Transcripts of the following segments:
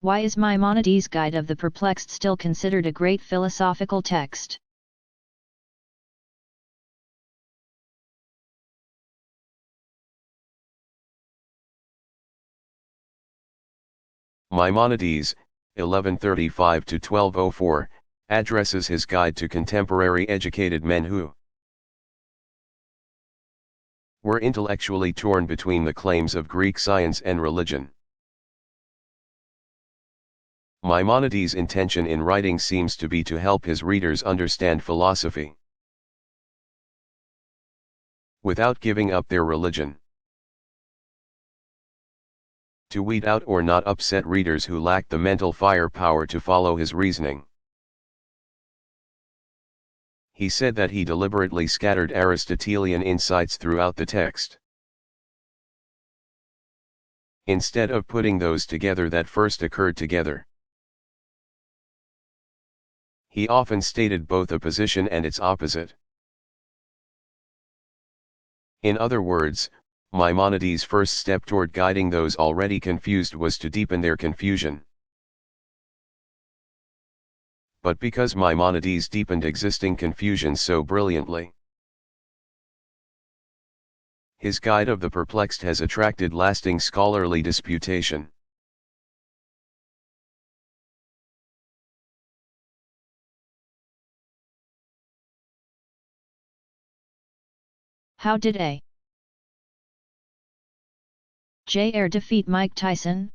Why is Maimonides' Guide of the Perplexed still considered a great philosophical text? Maimonides, 1135–1204, addresses his guide to contemporary educated men who were intellectually torn between the claims of Greek science and religion. Maimonides' intention in writing seems to be to help his readers understand philosophy without giving up their religion. To weed out or not upset readers who lack the mental firepower to follow his reasoning. He said that he deliberately scattered Aristotelian insights throughout the text, instead of putting those together that first occurred together. He often stated both a position and its opposite. In other words, Maimonides' first step toward guiding those already confused was to deepen their confusion. But because Maimonides deepened existing confusion so brilliantly, his Guide of the Perplexed has attracted lasting scholarly disputation. How did A. J. Ayer defeat Mike Tyson?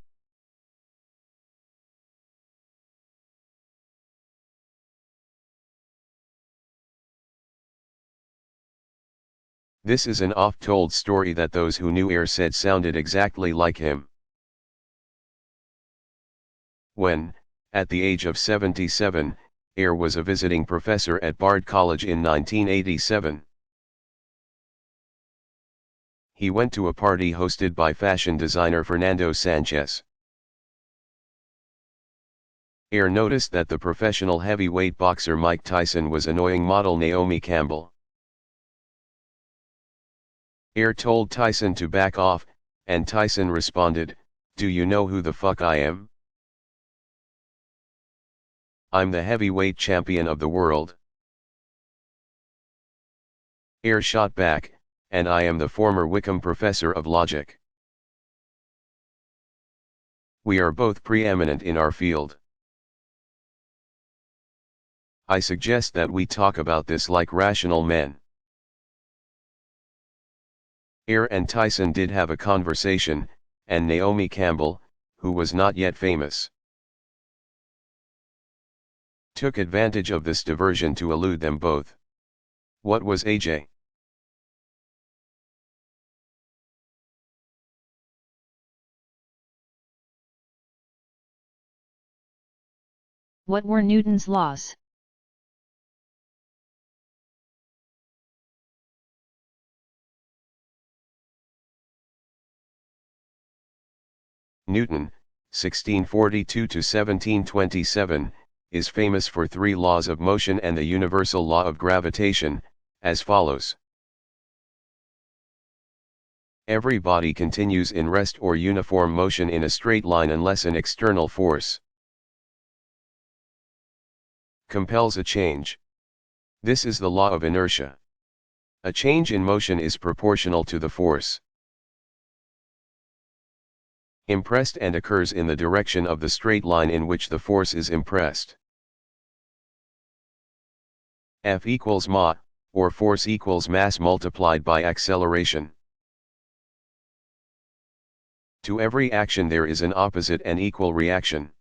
This is an oft-told story that those who knew Ayer said sounded exactly like him. When, at the age of 77, Ayer was a visiting professor at Bard College in 1987. He went to a party hosted by fashion designer Fernando Sanchez. Ayer noticed that the professional heavyweight boxer Mike Tyson was annoying model Naomi Campbell. Ayer told Tyson to back off, and Tyson responded, "Do you know who the fuck I am? I'm the heavyweight champion of the world." Ayer shot back, "And I am the former Wickham professor of logic. We are both preeminent in our field. I suggest that we talk about this like rational men." Ayer and Tyson did have a conversation, and Naomi Campbell, who was not yet famous, took advantage of this diversion to elude them both. What was AJ? What were Newton's laws? Newton, 1642–1727, is famous for three laws of motion and the universal law of gravitation, as follows. Every body continues in rest or uniform motion in a straight line unless an external force compels a change. This is the law of inertia. A change in motion is proportional to the force impressed and occurs in the direction of the straight line in which the force is impressed. F equals ma, or force equals mass multiplied by acceleration. To every action there is an opposite and equal reaction.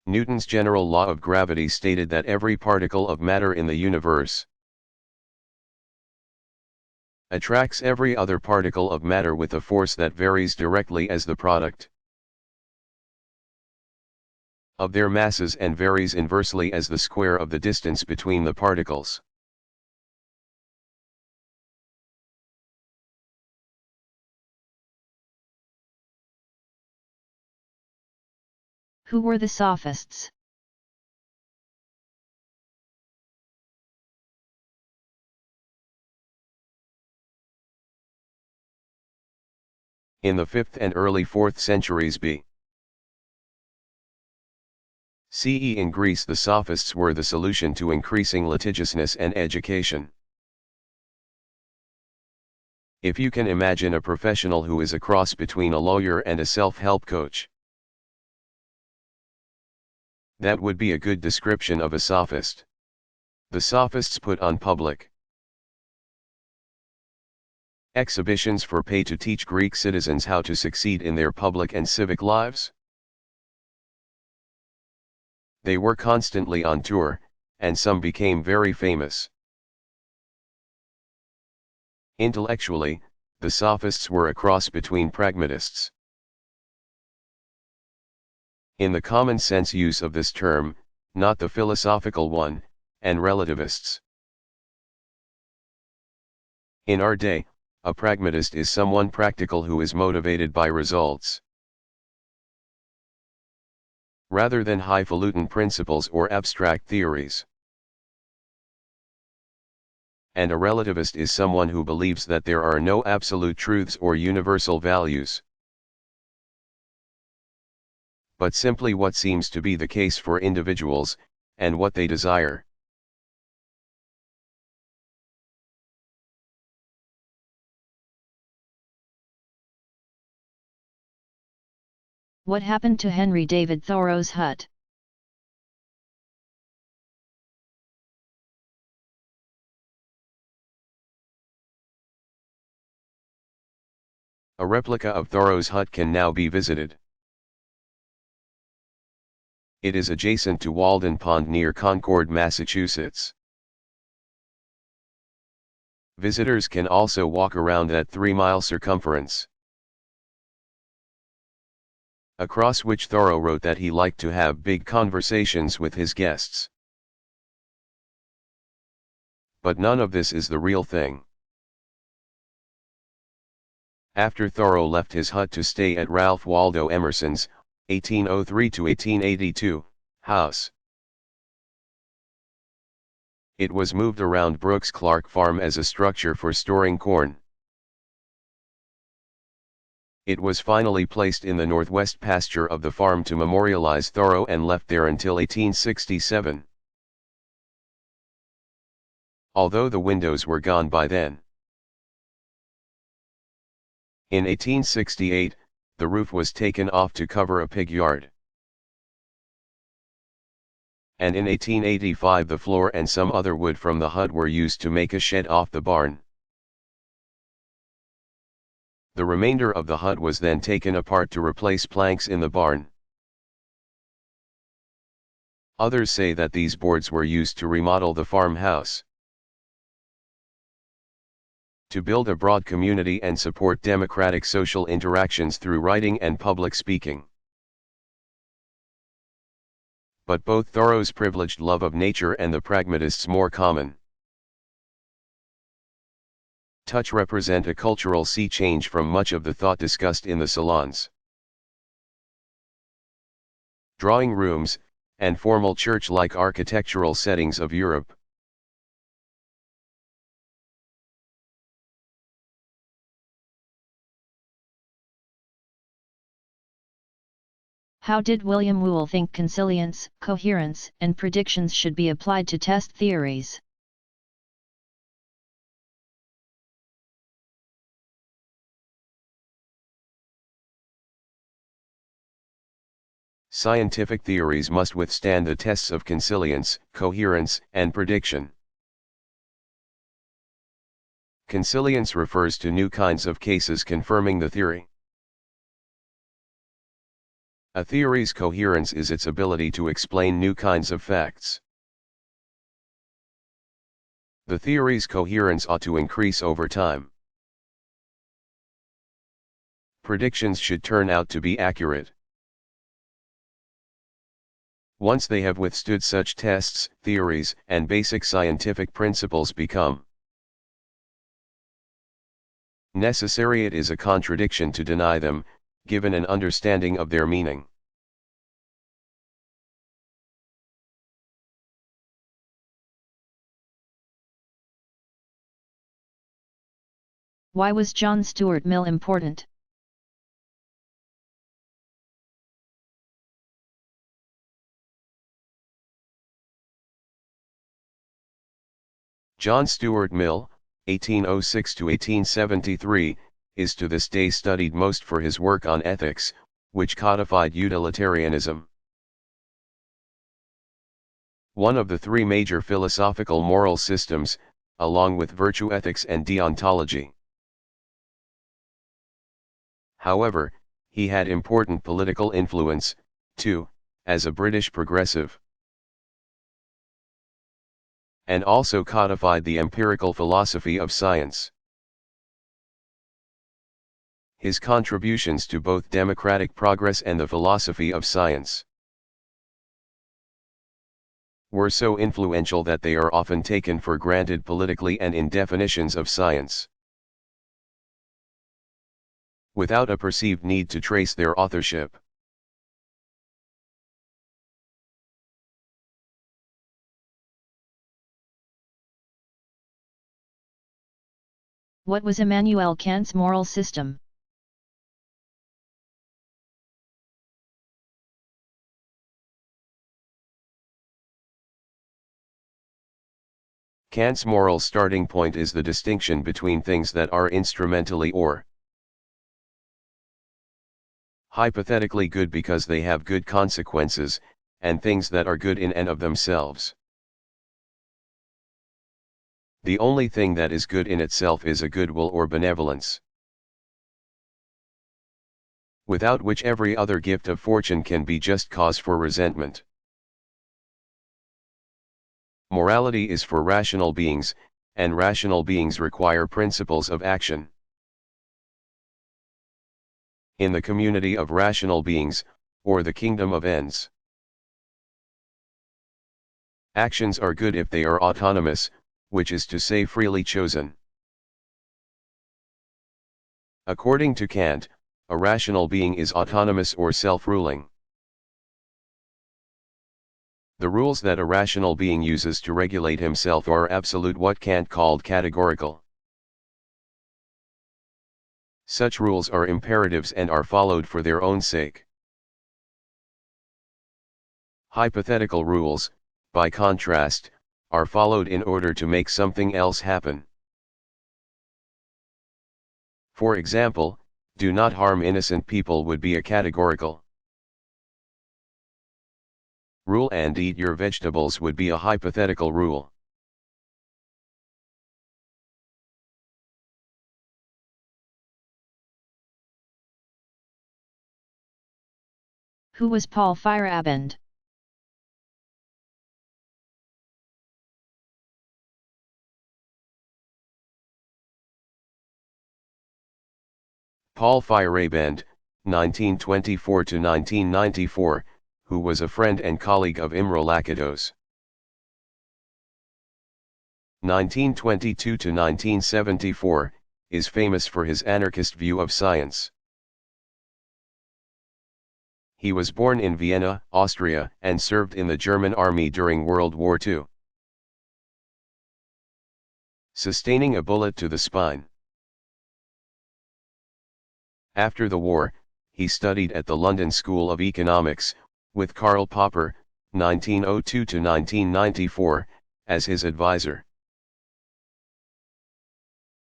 Newton's general law of gravity stated that every particle of matter in the universe attracts every other particle of matter with a force that varies directly as the product of their masses and varies inversely as the square of the distance between the particles. Who were the Sophists? In the 5th and early 4th centuries B.C.E. in Greece, the sophists were the solution to increasing litigiousness and education. If you can imagine a professional who is a cross between a lawyer and a self-help coach, that would be a good description of a sophist. The sophists put on public exhibitions for pay to teach Greek citizens how to succeed in their public and civic lives. They were constantly on tour, and some became very famous. Intellectually, the sophists were a cross between pragmatists. In the common sense use of this term, not the philosophical one, and relativists. In our day, a pragmatist is someone practical who is motivated by results, rather than highfalutin principles or abstract theories. And a relativist is someone who believes that there are no absolute truths or universal values, but simply what seems to be the case for individuals, and what they desire. What happened to Henry David Thoreau's hut? A replica of Thoreau's hut can now be visited. It is adjacent to Walden Pond near Concord, Massachusetts. Visitors can also walk around that 3-mile circumference, across which Thoreau wrote that he liked to have big conversations with his guests. But none of this is the real thing. After Thoreau left his hut to stay at Ralph Waldo Emerson's, 1803–1882, house, it was moved around Brooks Clark Farm as a structure for storing corn. It was finally placed in the northwest pasture of the farm to memorialize Thoreau and left there until 1867. Although the windows were gone by then. In 1868, the roof was taken off to cover a pig yard. And in 1885 the floor and some other wood from the hut were used to make a shed off the barn. The remainder of the hut was then taken apart to replace planks in the barn. Others say that these boards were used to remodel the farmhouse, to build a broad community and support democratic social interactions through writing and public speaking. But both Thoreau's privileged love of nature and the pragmatist's more common touch represent a cultural sea change from much of the thought discussed in the salons, drawing rooms, and formal church-like architectural settings of Europe. How did William Whewell think consilience, coherence, and predictions should be applied to test theories? Scientific theories must withstand the tests of consilience, coherence, and prediction. Consilience refers to new kinds of cases confirming the theory. A theory's coherence is its ability to explain new kinds of facts. The theory's coherence ought to increase over time. Predictions should turn out to be accurate. Once they have withstood such tests, theories and basic scientific principles become necessary. It is a contradiction to deny them, given an understanding of their meaning. Why was John Stuart Mill important? John Stuart Mill, 1806 to 1873, is to this day studied most for his work on ethics, which codified utilitarianism. One of the three major philosophical moral systems, along with virtue ethics and deontology. However, he had important political influence, too, as a British progressive, and also codified the empirical philosophy of science. His contributions to both democratic progress and the philosophy of science were so influential that they are often taken for granted politically and in definitions of science, without a perceived need to trace their authorship. What was Immanuel Kant's moral system? Kant's moral starting point is the distinction between things that are instrumentally or hypothetically good because they have good consequences, and things that are good in and of themselves. The only thing that is good in itself is a goodwill or benevolence, without which every other gift of fortune can be just cause for resentment. Morality is for rational beings, and rational beings require principles of action. In the community of rational beings, or the kingdom of ends, actions are good if they are autonomous, which is to say freely chosen. According to Kant, a rational being is autonomous or self-ruling. The rules that a rational being uses to regulate himself are absolute, what Kant called categorical. Such rules are imperatives and are followed for their own sake. Hypothetical rules, by contrast, are followed in order to make something else happen. For example, do not harm innocent people would be a categorical rule, and eat your vegetables would be a hypothetical rule. Who was Paul Feyerabend? Paul Feyerabend, 1924 to 1994, who was a friend and colleague of Imre Lakatos. 1922 to 1974, is famous for his anarchist view of science. He was born in Vienna, Austria, and served in the German army during World War II, sustaining a bullet to the spine. After the war, he studied at the London School of Economics, with Karl Popper, 1902 to 1994, as his advisor.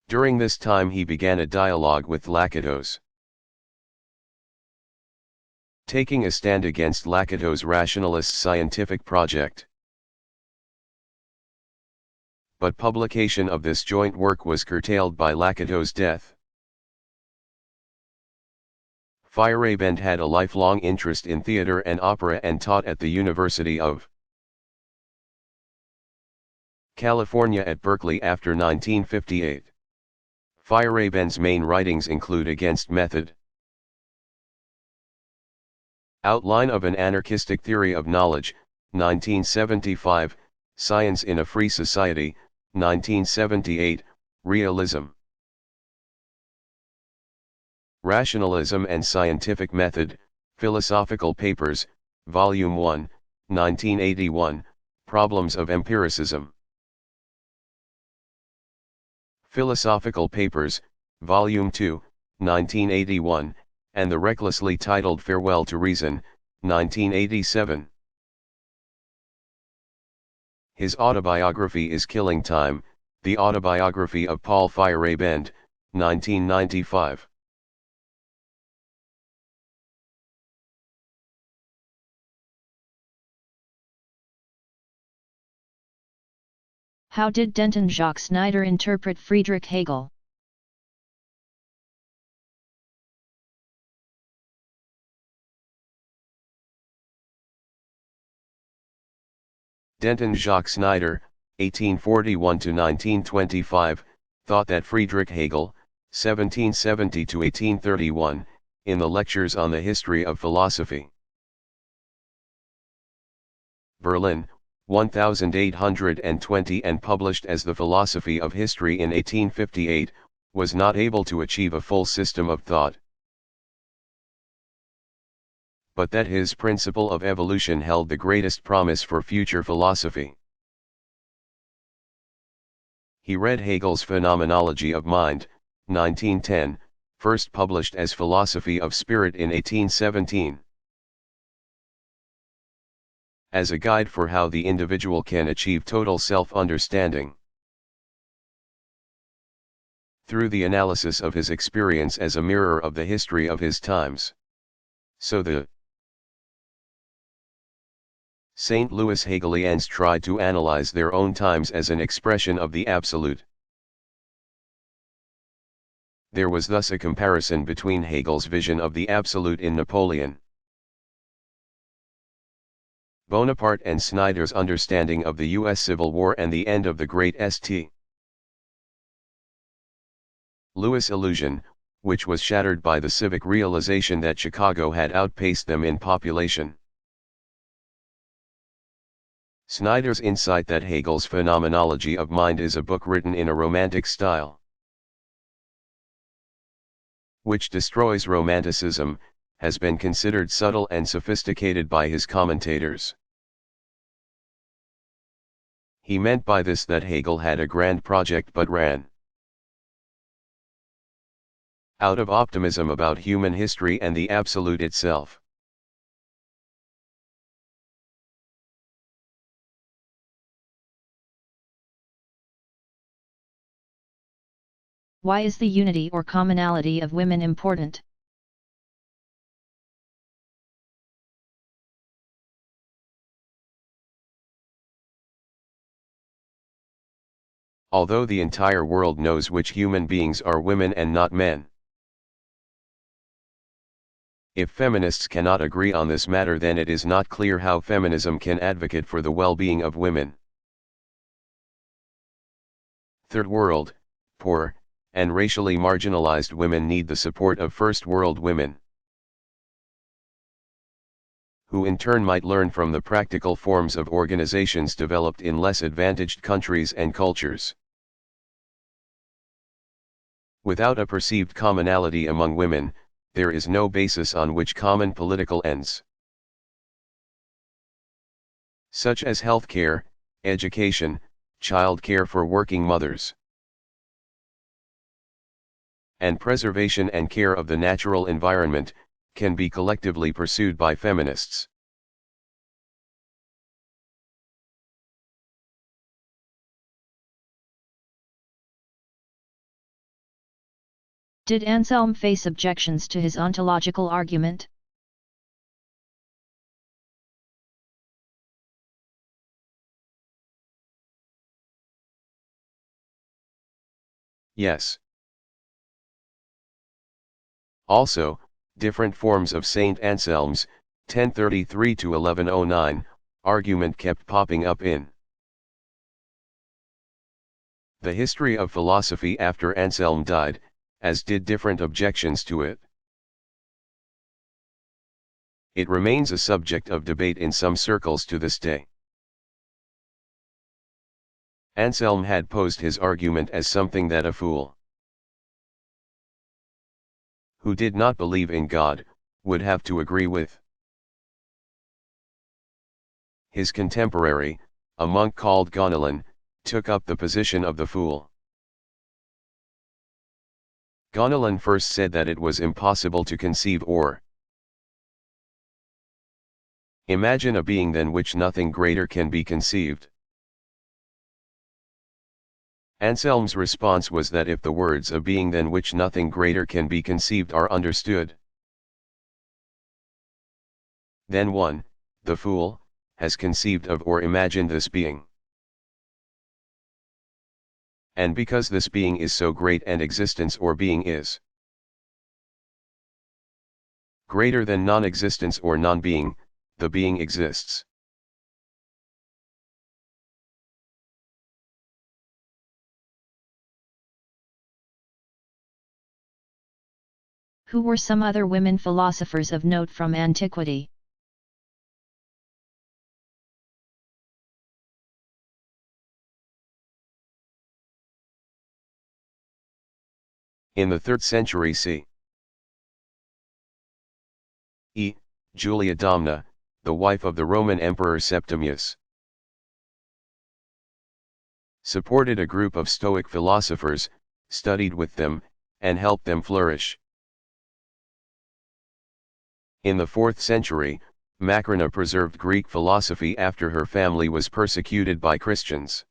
During this time he began a dialogue with Lakatos, taking a stand against Lakatos' rationalist scientific project. But publication of this joint work was curtailed by Lakatos' death. Feyerabend had a lifelong interest in theater and opera and taught at the University of California at Berkeley after 1958. Feyerabend's main writings include Against Method, Outline of an Anarchistic Theory of Knowledge, 1975, Science in a Free Society, 1978, Realism, Rationalism and Scientific Method, Philosophical Papers, Volume 1, 1981, Problems of Empiricism. Philosophical Papers, Volume 2, 1981, and the recklessly titled Farewell to Reason, 1987. His autobiography is Killing Time, The Autobiography of Paul Feyerabend, 1995. How did Denton Jacques Snyder interpret Friedrich Hegel? Denton Jacques Snyder, 1841–1925, thought that Friedrich Hegel, 1770–1831, in the Lectures on the History of Philosophy, Berlin, 1820, and published as The Philosophy of History in 1858, was not able to achieve a full system of thought, but that his principle of evolution held the greatest promise for future philosophy. He read Hegel's Phenomenology of Mind, 1910, first published as Philosophy of Spirit in 1817. As a guide for how the individual can achieve total self-understanding. Through the analysis of his experience as a mirror of the history of his times. So the St. Louis Hegelians tried to analyze their own times as an expression of the absolute. There was thus a comparison between Hegel's vision of the absolute in Napoleon Bonaparte and Snyder's understanding of the U.S. Civil War and the end of the Great St. Louis illusion, which was shattered by the civic realization that Chicago had outpaced them in population. Snyder's insight that Hegel's Phenomenology of Mind is a book written in a romantic style, which destroys romanticism, has been considered subtle and sophisticated by his commentators. He meant by this that Hegel had a grand project but ran out of optimism about human history and the absolute itself. Why is the unity or commonality of women important? Although the entire world knows which human beings are women and not men. If feminists cannot agree on this matter, then it is not clear how feminism can advocate for the well-being of women. Third world, poor, and racially marginalized women need the support of first world women, who in turn might learn from the practical forms of organizations developed in less advantaged countries and cultures. Without a perceived commonality among women, there is no basis on which common political ends, such as health care, education, child care for working mothers, and preservation and care of the natural environment, can be collectively pursued by feminists. Did Anselm face objections to his ontological argument? Yes. Also, different forms of Saint Anselm's, 1033–1109, argument kept popping up in the history of philosophy after Anselm died, as did different objections to it. It remains a subject of debate in some circles to this day. Anselm had posed his argument as something that a fool who did not believe in God would have to agree with. His contemporary, a monk called Gonelin, took up the position of the fool. Gonelin first said that it was impossible to conceive or imagine a being than which nothing greater can be conceived. Anselm's response was that if the words of being than which nothing greater can be conceived are understood, then one, the fool, has conceived of or imagined this being. And because this being is so great and existence or being is greater than non-existence or non-being, the being exists. Who were some other women philosophers of note from antiquity? In the 3rd century c. E. Julia Domna, the wife of the Roman Emperor Septimius, supported a group of Stoic philosophers, studied with them, and helped them flourish. In the 4th century, Macrina preserved Greek philosophy after her family was persecuted by Christians.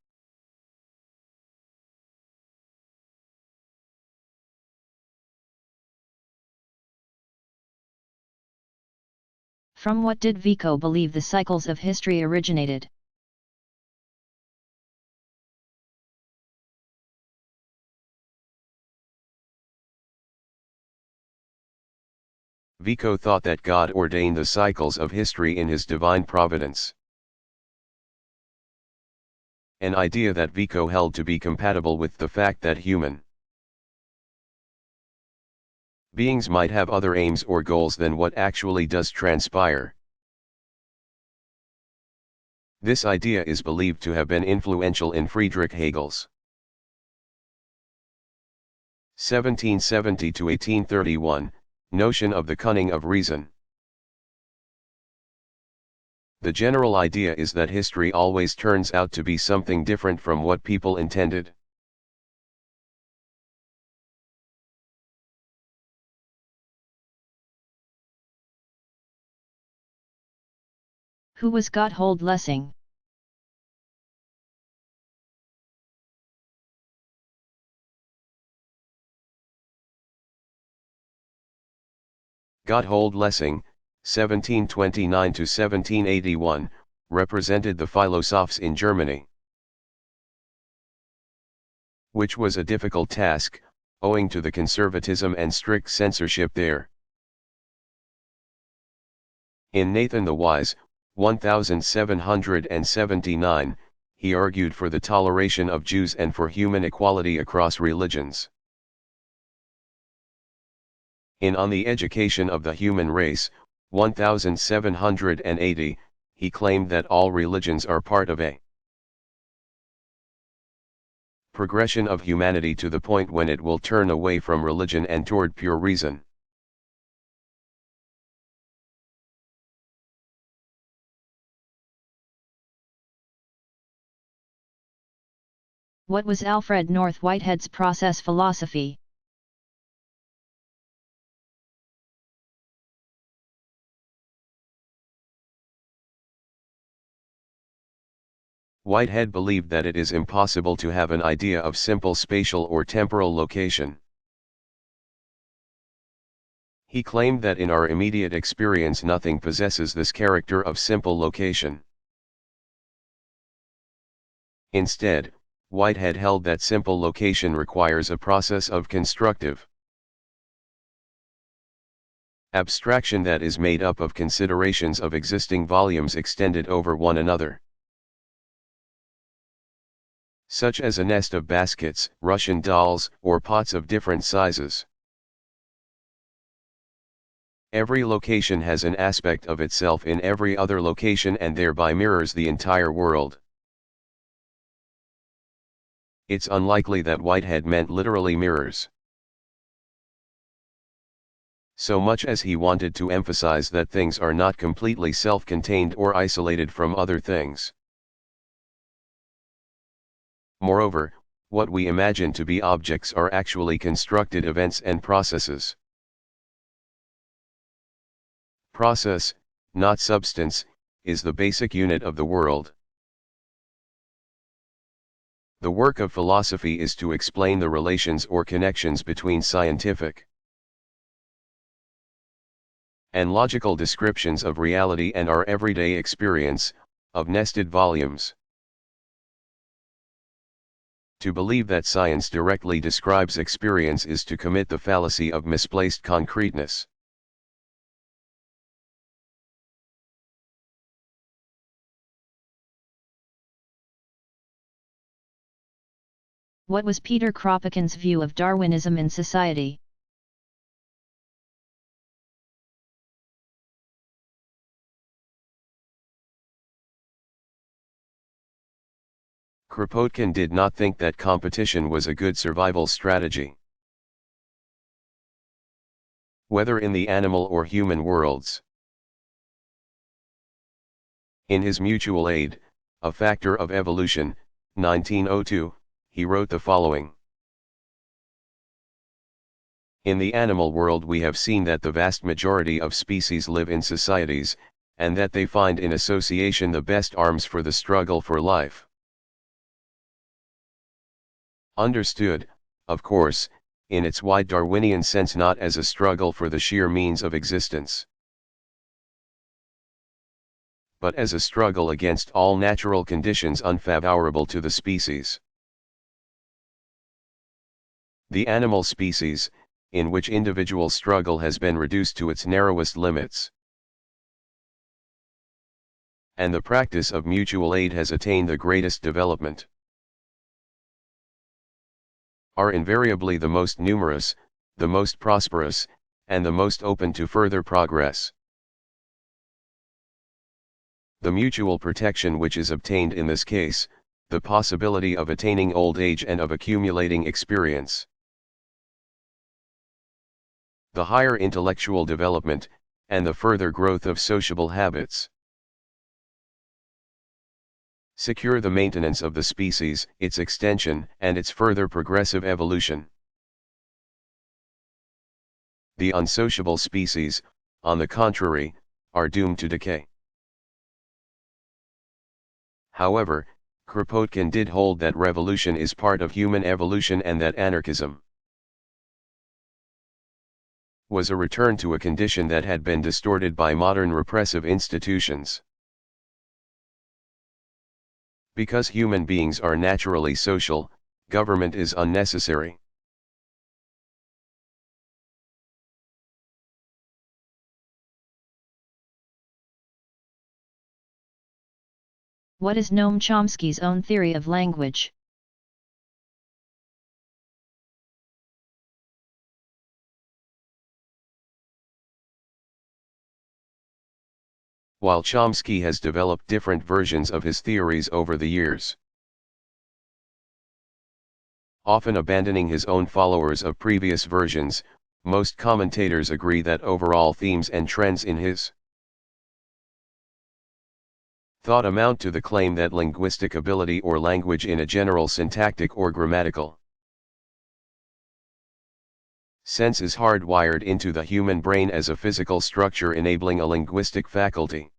From what did Vico believe the cycles of history originated? Vico thought that God ordained the cycles of history in his divine providence. An idea that Vico held to be compatible with the fact that human beings might have other aims or goals than what actually does transpire. This idea is believed to have been influential in Friedrich Hegel's 1770 to 1831 notion of the cunning of reason. The general idea is that history always turns out to be something different from what people intended. Who was Gotthold Lessing? Gotthold Lessing, 1729 to 1781, represented the Philosophs in Germany, which was a difficult task, owing to the conservatism and strict censorship there. In Nathan the Wise, 1779, he argued for the toleration of Jews and for human equality across religions. In On the Education of the Human Race, 1780, he claimed that all religions are part of a progression of humanity to the point when it will turn away from religion and toward pure reason. What was Alfred North Whitehead's process philosophy? Whitehead believed that it is impossible to have an idea of simple spatial or temporal location. He claimed that in our immediate experience nothing possesses this character of simple location. Instead, Whitehead held that simple location requires a process of constructive abstraction that is made up of considerations of existing volumes extended over one another, such as a nest of baskets, Russian dolls, or pots of different sizes. Every location has an aspect of itself in every other location and thereby mirrors the entire world. It's unlikely that Whitehead meant literally mirrors, so much as he wanted to emphasize that things are not completely self-contained or isolated from other things. Moreover, what we imagine to be objects are actually constructed events and processes. Process, not substance, is the basic unit of the world. The work of philosophy is to explain the relations or connections between scientific and logical descriptions of reality and our everyday experience, of nested volumes. To believe that science directly describes experience is to commit the fallacy of misplaced concreteness. What was Peter Kropotkin's view of Darwinism in society? Kropotkin did not think that competition was a good survival strategy. Whether in the animal or human worlds. In his Mutual Aid, A Factor of Evolution, 1902, he wrote the following. In the animal world we have seen that the vast majority of species live in societies, and that they find in association the best arms for the struggle for life. Understood, of course, in its wide Darwinian sense, not as a struggle for the sheer means of existence, but as a struggle against all natural conditions unfavorable to the species. The animal species, in which individual struggle has been reduced to its narrowest limits, and the practice of mutual aid has attained the greatest development, are invariably the most numerous, the most prosperous, and the most open to further progress. The mutual protection which is obtained in this case, the possibility of attaining old age and of accumulating experience, the higher intellectual development, and the further growth of sociable habits, secure the maintenance of the species, its extension, and its further progressive evolution. The unsociable species, on the contrary, are doomed to decay. However, Kropotkin did hold that revolution is part of human evolution and that anarchism was a return to a condition that had been distorted by modern repressive institutions. Because human beings are naturally social, government is unnecessary. What is Noam Chomsky's own theory of language? While Chomsky has developed different versions of his theories over the years, often abandoning his own followers of previous versions, most commentators agree that overall themes and trends in his thought amount to the claim that linguistic ability or language in a general syntactic or grammatical sense is hardwired into the human brain as a physical structure enabling a linguistic faculty.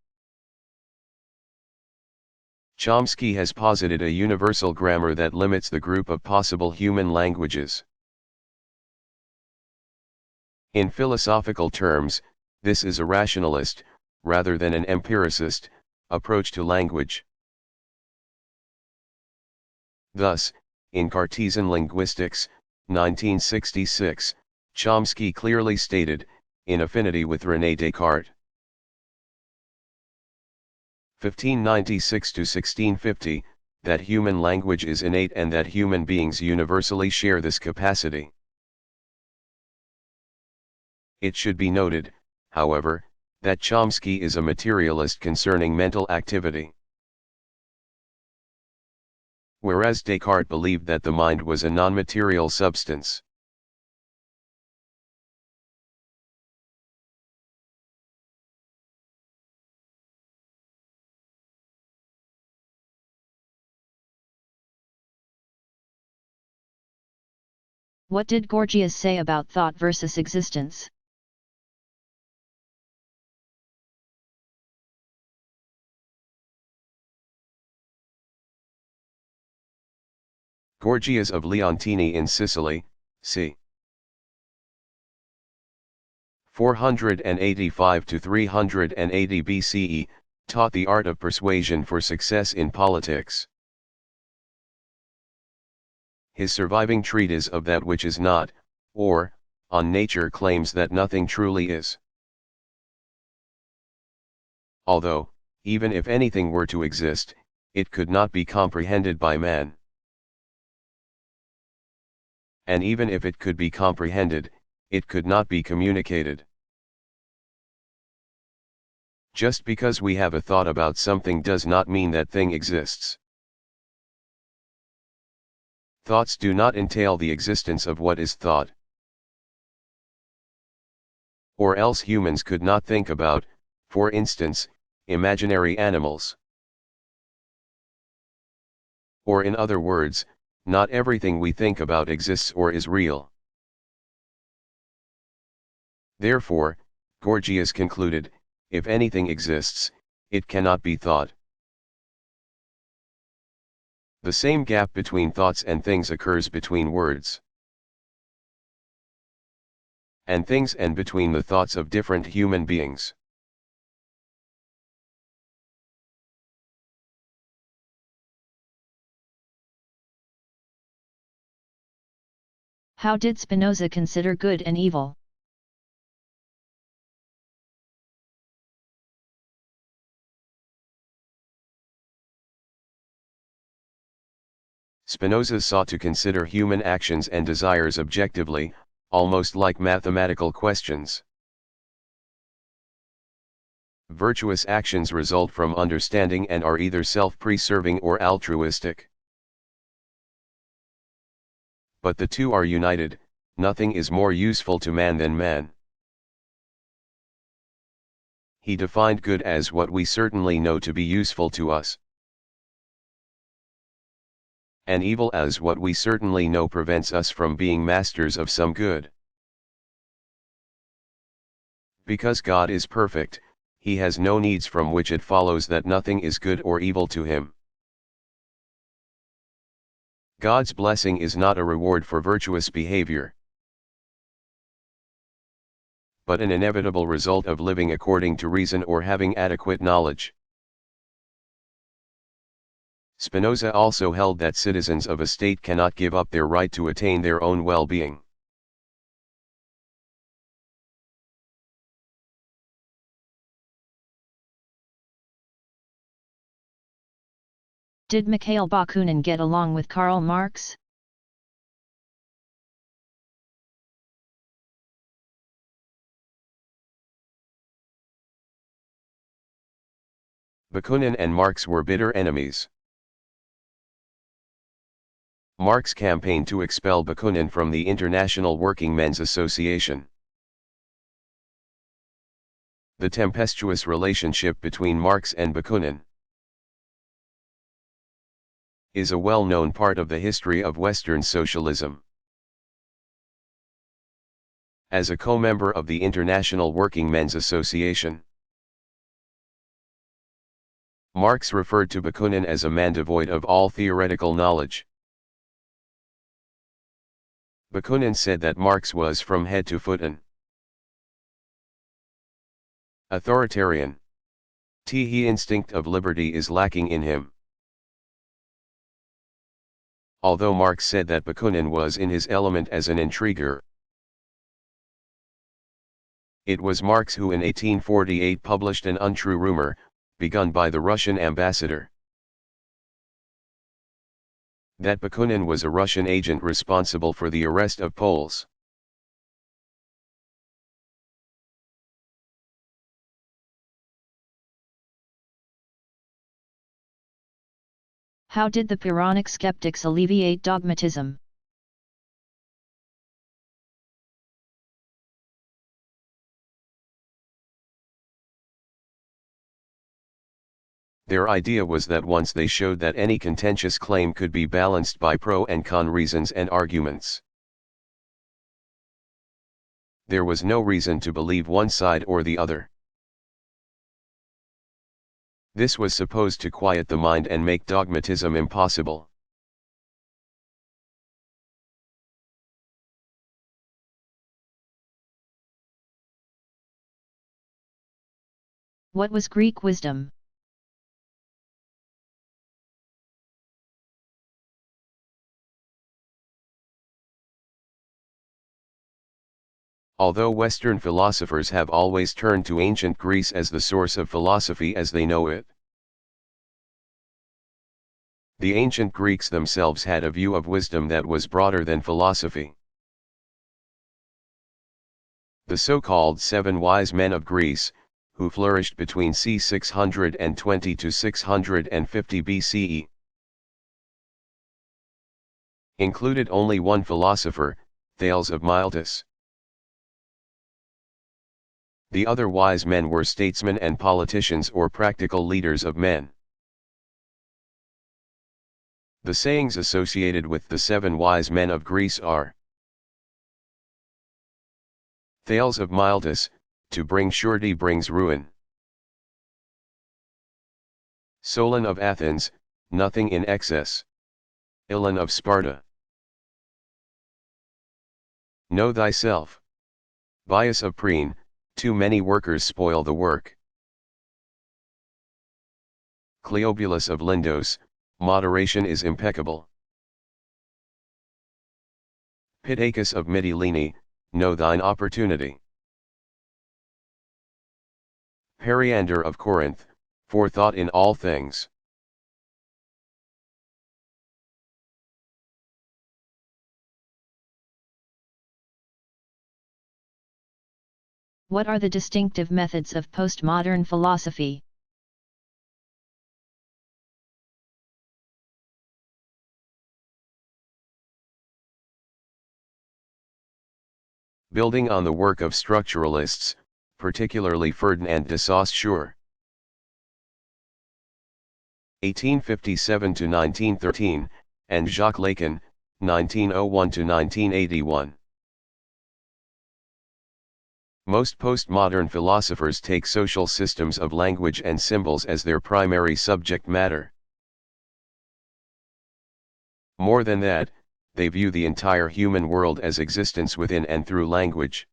Chomsky has posited a universal grammar that limits the group of possible human languages. In philosophical terms, this is a rationalist, rather than an empiricist, approach to language. Thus, in Cartesian Linguistics, 1966, Chomsky clearly stated, in affinity with René Descartes, 1596–1650, that human language is innate and that human beings universally share this capacity. It should be noted, however, that Chomsky is a materialist concerning mental activity, whereas Descartes believed that the mind was a non-material substance. What did Gorgias say about thought versus existence? Gorgias of Leontini in Sicily, c. 485 to 380 BCE, taught the art of persuasion for success in politics. His surviving treatise of that which is not, or, on nature claims that nothing truly is. Although, even if anything were to exist, it could not be comprehended by man. And even if it could be comprehended, it could not be communicated. Just because we have a thought about something does not mean that thing exists. Thoughts do not entail the existence of what is thought. Or else humans could not think about, for instance, imaginary animals. Or in other words, not everything we think about exists or is real. Therefore, Gorgias concluded, if anything exists, it cannot be thought. The same gap between thoughts and things occurs between words and things and between the thoughts of different human beings. How did Spinoza consider good and evil? Spinoza sought to consider human actions and desires objectively, almost like mathematical questions. Virtuous actions result from understanding and are either self-preserving or altruistic. But the two are united, nothing is more useful to man than man. He defined good as what we certainly know to be useful to us, and evil as what we certainly know prevents us from being masters of some good. Because God is perfect, he has no needs, from which it follows that nothing is good or evil to him. God's blessing is not a reward for virtuous behavior, but an inevitable result of living according to reason or having adequate knowledge. Spinoza also held that citizens of a state cannot give up their right to attain their own well-being. Did Mikhail Bakunin get along with Karl Marx? Bakunin and Marx were bitter enemies. Marx campaigned to expel Bakunin from the International Workingmen's Association. The tempestuous relationship between Marx and Bakunin is a well-known part of the history of Western socialism. As a co-member of the International Workingmen's Association, Marx referred to Bakunin as a man devoid of all theoretical knowledge. Bakunin said that Marx was from head to foot an authoritarian. The instinct of liberty is lacking in him. Although Marx said that Bakunin was in his element as an intriguer, it was Marx who in 1848 published an untrue rumor, begun by the Russian ambassador, that Bakunin was a Russian agent responsible for the arrest of Poles. How did the Pyrrhonic skeptics alleviate dogmatism? Their idea was that once they showed that any contentious claim could be balanced by pro and con reasons and arguments, there was no reason to believe one side or the other. This was supposed to quiet the mind and make dogmatism impossible. What was Greek wisdom? Although Western philosophers have always turned to ancient Greece as the source of philosophy as they know it, the ancient Greeks themselves had a view of wisdom that was broader than philosophy. The so-called seven wise men of Greece, who flourished between c. 620 to 650 BCE, included only one philosopher, Thales of Miletus. The other wise men were statesmen and politicians or practical leaders of men. The sayings associated with the seven wise men of Greece are: Thales of Miletus, to bring surety brings ruin. Solon of Athens, nothing in excess. Ilan of Sparta, know thyself. Bias of Priene, too many workers spoil the work. Cleobulus of Lindos, moderation is impeccable. Pittacus of Mytilene, know thine opportunity. Periander of Corinth, forethought in all things. What are the distinctive methods of postmodern philosophy? Building on the work of structuralists, particularly Ferdinand de Saussure. 1857 to 1913, and Jacques Lacan, 1901 to 1981. Most postmodern philosophers take social systems of language and symbols as their primary subject matter. More than that, they view the entire human world as existence within and through language.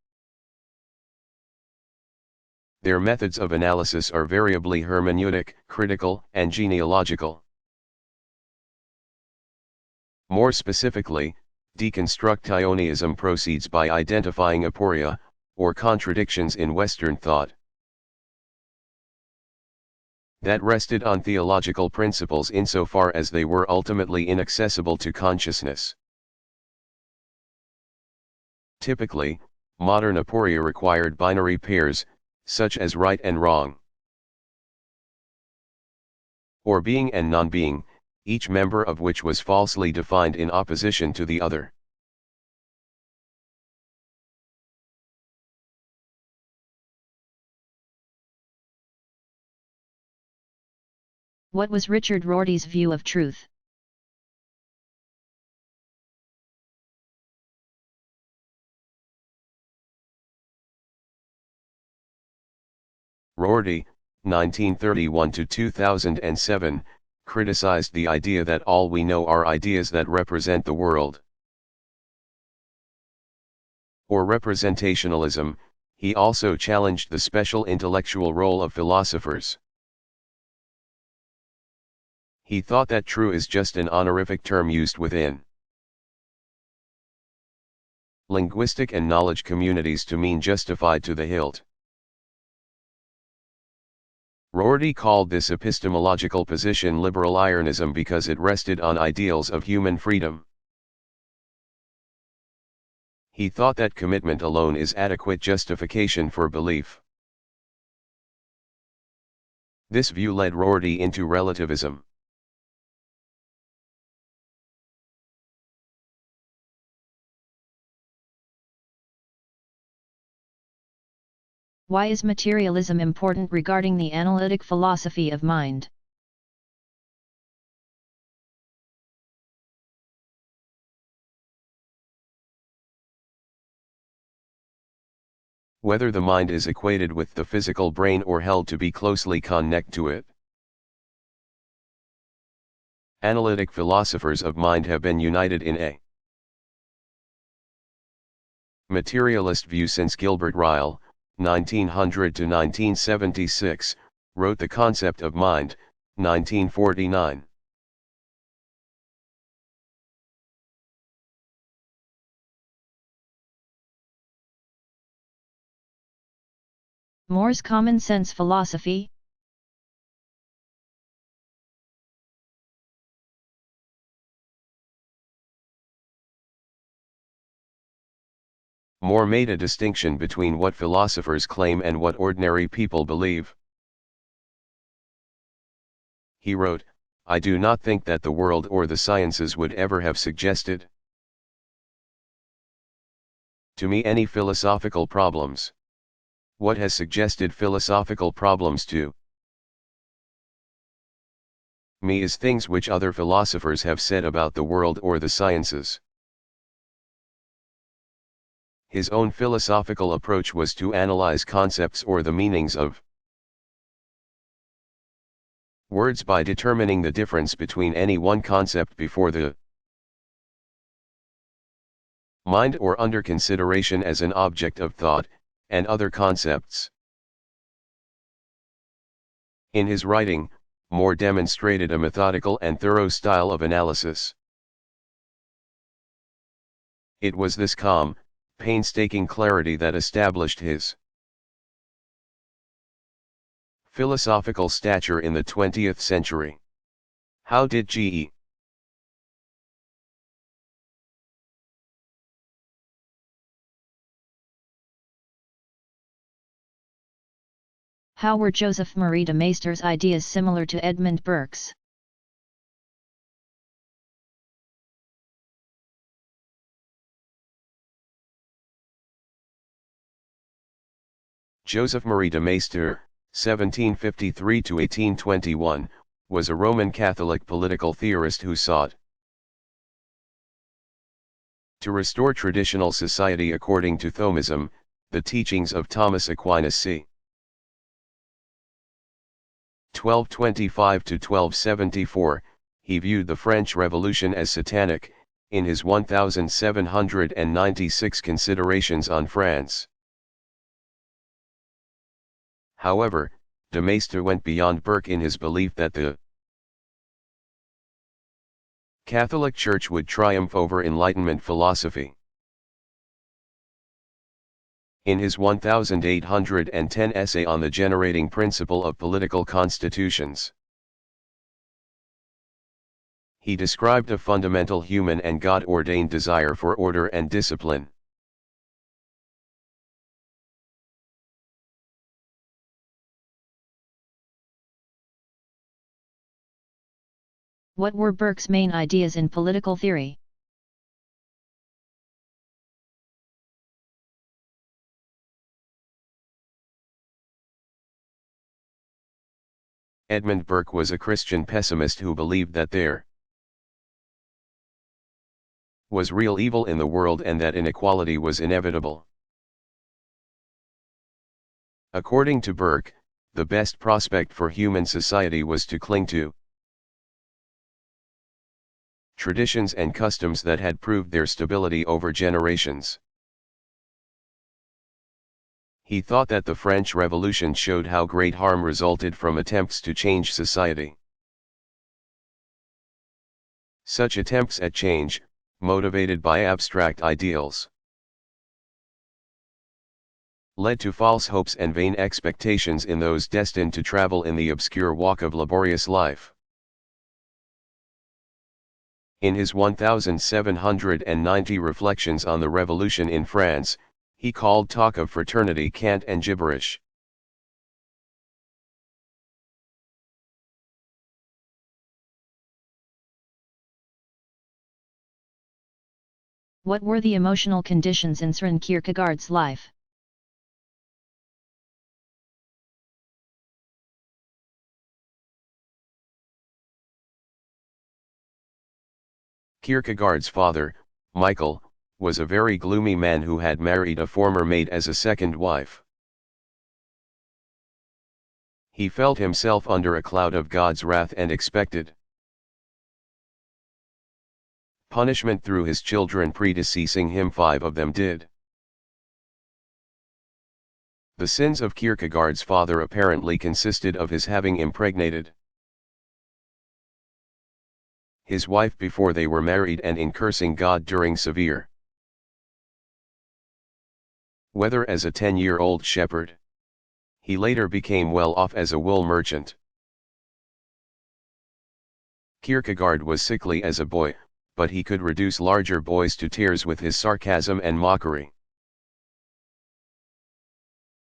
Their methods of analysis are variably hermeneutic, critical, and genealogical. More specifically, deconstructionism proceeds by identifying aporia, or contradictions in Western thought, that rested on theological principles insofar as they were ultimately inaccessible to consciousness. Typically, modern aporia required binary pairs, such as right and wrong, or being and non-being, each member of which was falsely defined in opposition to the other. What was Richard Rorty's view of truth? Rorty, 1931 to 2007, criticized the idea that all we know are ideas that represent the world. Or representationalism, he also challenged the special intellectual role of philosophers. He thought that true is just an honorific term used within linguistic and knowledge communities to mean justified to the hilt. Rorty called this epistemological position liberal ironism because it rested on ideals of human freedom. He thought that commitment alone is adequate justification for belief. This view led Rorty into relativism. Why is materialism important regarding the analytic philosophy of mind? Whether the mind is equated with the physical brain or held to be closely connected to it. Analytic philosophers of mind have been united in a materialist view since Gilbert Ryle, 1900 to 1976, wrote The Concept of Mind, 1949. More's Common Sense Philosophy. More made a distinction between what philosophers claim and what ordinary people believe. He wrote, "I do not think that the world or the sciences would ever have suggested to me any philosophical problems. What has suggested philosophical problems to me is things which other philosophers have said about the world or the sciences." His own philosophical approach was to analyze concepts or the meanings of words by determining the difference between any one concept before the mind or under consideration as an object of thought, and other concepts. In his writing, More demonstrated a methodical and thorough style of analysis. It was this calm, painstaking clarity that established his philosophical stature in the 20th century. How did G.E. How were Joseph Marie de Maistre ideas similar to Edmund Burke's? Joseph Marie de Maistre, 1753–1821, was a Roman Catholic political theorist who sought to restore traditional society according to Thomism, the teachings of Thomas Aquinas c. 1225–1274. He viewed the French Revolution as satanic, in his 1796 Considerations on France. However, de Maistre went beyond Burke in his belief that the Catholic Church would triumph over Enlightenment philosophy. In his 1810 essay on the generating principle of political constitutions, he described a fundamental human and God-ordained desire for order and discipline. What were Burke's main ideas in political theory? Edmund Burke was a Christian pessimist who believed that there was real evil in the world and that inequality was inevitable. According to Burke, the best prospect for human society was to cling to traditions and customs that had proved their stability over generations. He thought that the French Revolution showed how great harm resulted from attempts to change society. Such attempts at change, motivated by abstract ideals, led to false hopes and vain expectations in those destined to travel in the obscure walk of laborious life. In his 1790 Reflections on the Revolution in France, he called talk of fraternity cant and gibberish. What were the emotional conditions in Søren Kierkegaard's life? Kierkegaard's father, Michael, was a very gloomy man who had married a former maid as a second wife. He felt himself under a cloud of God's wrath and expected punishment through his children predeceasing him. 5 of them did The sins of Kierkegaard's father apparently consisted of his having impregnated his wife before they were married and in cursing God during severe weather as a 10-year-old shepherd. He later became well off as a wool merchant. Kierkegaard was sickly as a boy, but he could reduce larger boys to tears with his sarcasm and mockery.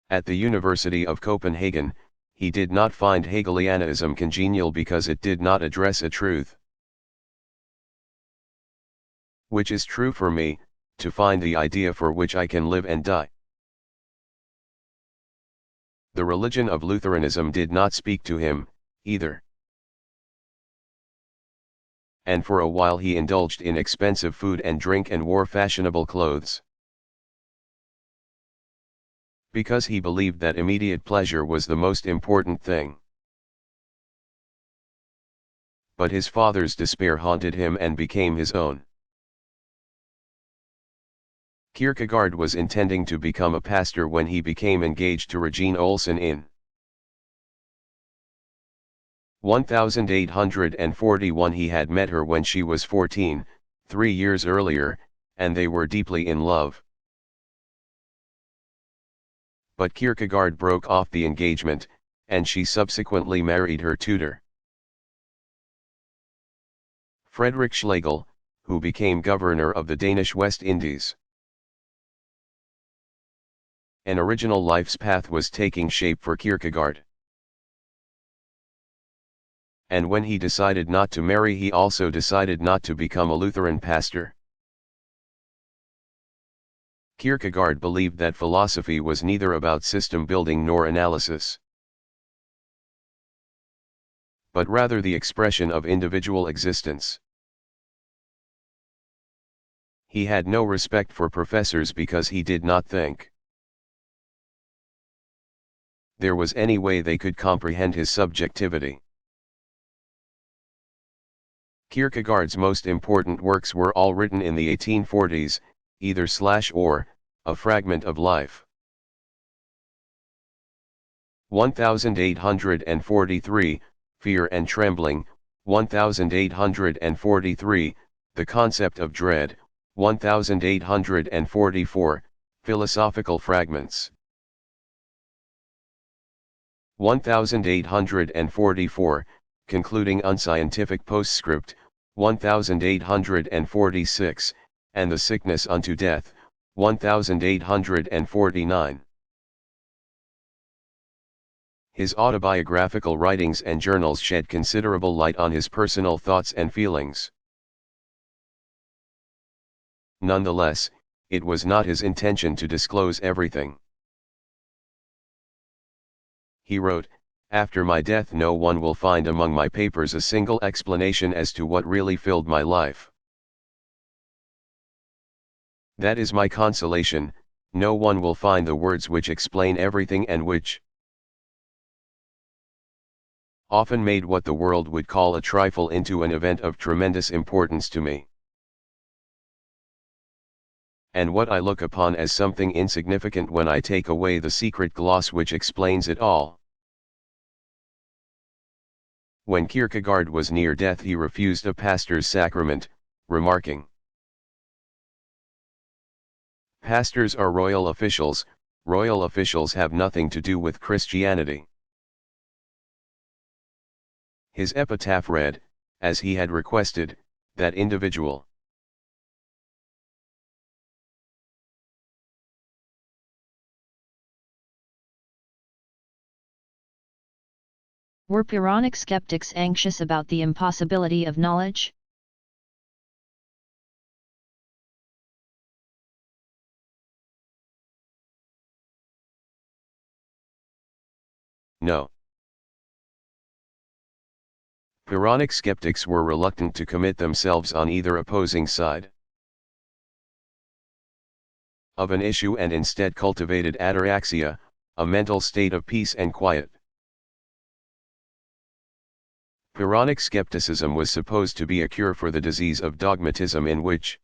At the University of Copenhagen, he did not find Hegelianism congenial because it did not address a truth which is true for me, to find the idea for which I can live and die. The religion of Lutheranism did not speak to him, either. And for a while he indulged in expensive food and drink and wore fashionable clothes, because he believed that immediate pleasure was the most important thing. But his father's despair haunted him and became his own. Kierkegaard was intending to become a pastor when he became engaged to Regine Olsen in 1841. He had met her when she was 14, 3 years earlier, and they were deeply in love. But Kierkegaard broke off the engagement, and she subsequently married her tutor, Frederick Schlegel, who became governor of the Danish West Indies. An original life's path was taking shape for Kierkegaard. And when he decided not to marry, he also decided not to become a Lutheran pastor. Kierkegaard believed that philosophy was neither about system building nor analysis, but rather the expression of individual existence. He had no respect for professors because he did not think there was any way they could comprehend his subjectivity. Kierkegaard's most important works were all written in the 1840s, either or, A Fragment of Life. 1843, Fear and Trembling, 1843, The Concept of Dread, 1844, Philosophical Fragments. 1844, Concluding Unscientific Postscript, 1846, and The Sickness unto Death, 1849. His autobiographical writings and journals shed considerable light on his personal thoughts and feelings. Nonetheless, it was not his intention to disclose everything. He wrote, "After my death no one will find among my papers a single explanation as to what really filled my life. That is my consolation, no one will find the words which explain everything and which often made what the world would call a trifle into an event of tremendous importance to me. And what I look upon as something insignificant when I take away the secret gloss which explains it all." When Kierkegaard was near death he refused a pastor's sacrament, remarking, "Pastors are royal officials have nothing to do with Christianity." His epitaph read, as he had requested, "That individual Were Pyrrhonic skeptics anxious about the impossibility of knowledge? No. Pyrrhonic skeptics were reluctant to commit themselves on either opposing side of an issue and instead cultivated ataraxia, a mental state of peace and quiet. Pyrrhonic skepticism was supposed to be a cure for the disease of dogmatism in which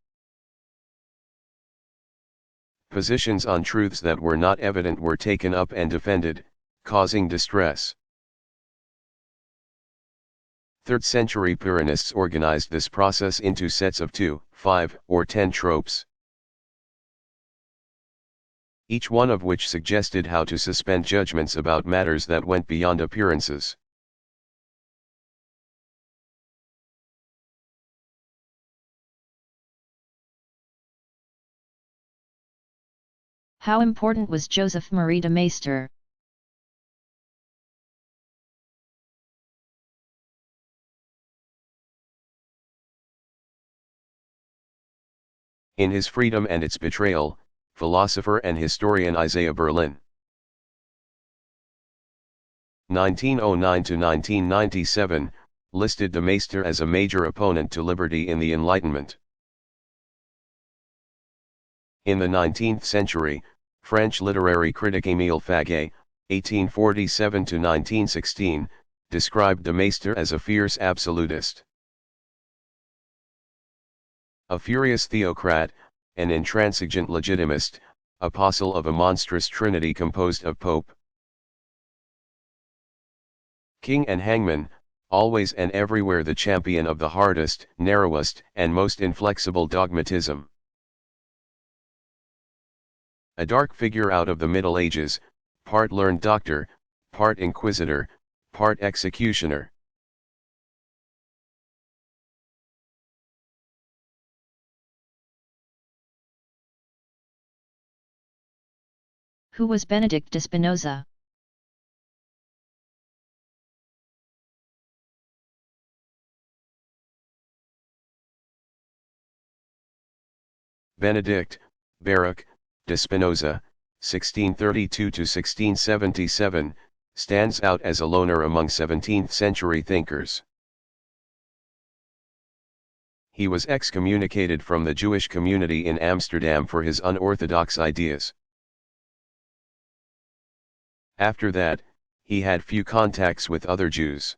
Positions on truths that were not evident were taken up and defended, causing distress. 3rd century Puranists organized this process into sets of 2, 5, or 10 tropes, each one of which suggested how to suspend judgments about matters that went beyond appearances. How important was Joseph Marie de Maistre? In his Freedom and its Betrayal, philosopher and historian Isaiah Berlin, 1909 to 1997, listed de Maistre as a major opponent to liberty in the Enlightenment. In the 19th century, French literary critic Émile Faguet, 1847 to 1916, described de Maistre as a fierce absolutist, a furious theocrat, an intransigent legitimist, apostle of a monstrous trinity composed of Pope, King and hangman, always and everywhere the champion of the hardest, narrowest, and most inflexible dogmatism. A dark figure out of the Middle Ages, part learned doctor, part inquisitor, part executioner. Who was Benedict de Spinoza? Benedict, Baruch, de Spinoza, 1632 to 1677, stands out as a loner among 17th-century thinkers. He was excommunicated from the Jewish community in Amsterdam for his unorthodox ideas. After that, he had few contacts with other Jews.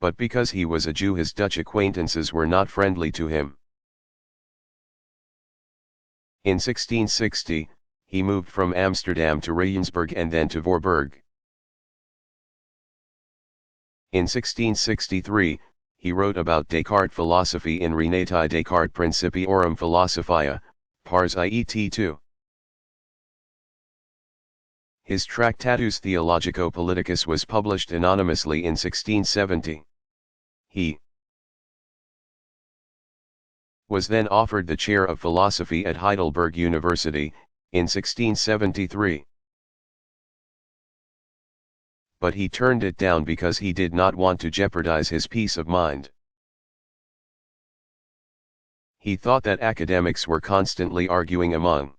But because he was a Jew, his Dutch acquaintances were not friendly to him. In 1660, he moved from Amsterdam to Ravensburg and then to Voorburg. In 1663, he wrote about Descartes' philosophy in Renati Descartes Principiorum Philosophiae, Pars Iet 2. His Tractatus Theologico-Politicus was published anonymously in 1670. He was then offered the chair of philosophy at Heidelberg University, in 1673. But he turned it down because he did not want to jeopardize his peace of mind. He thought that academics were constantly arguing among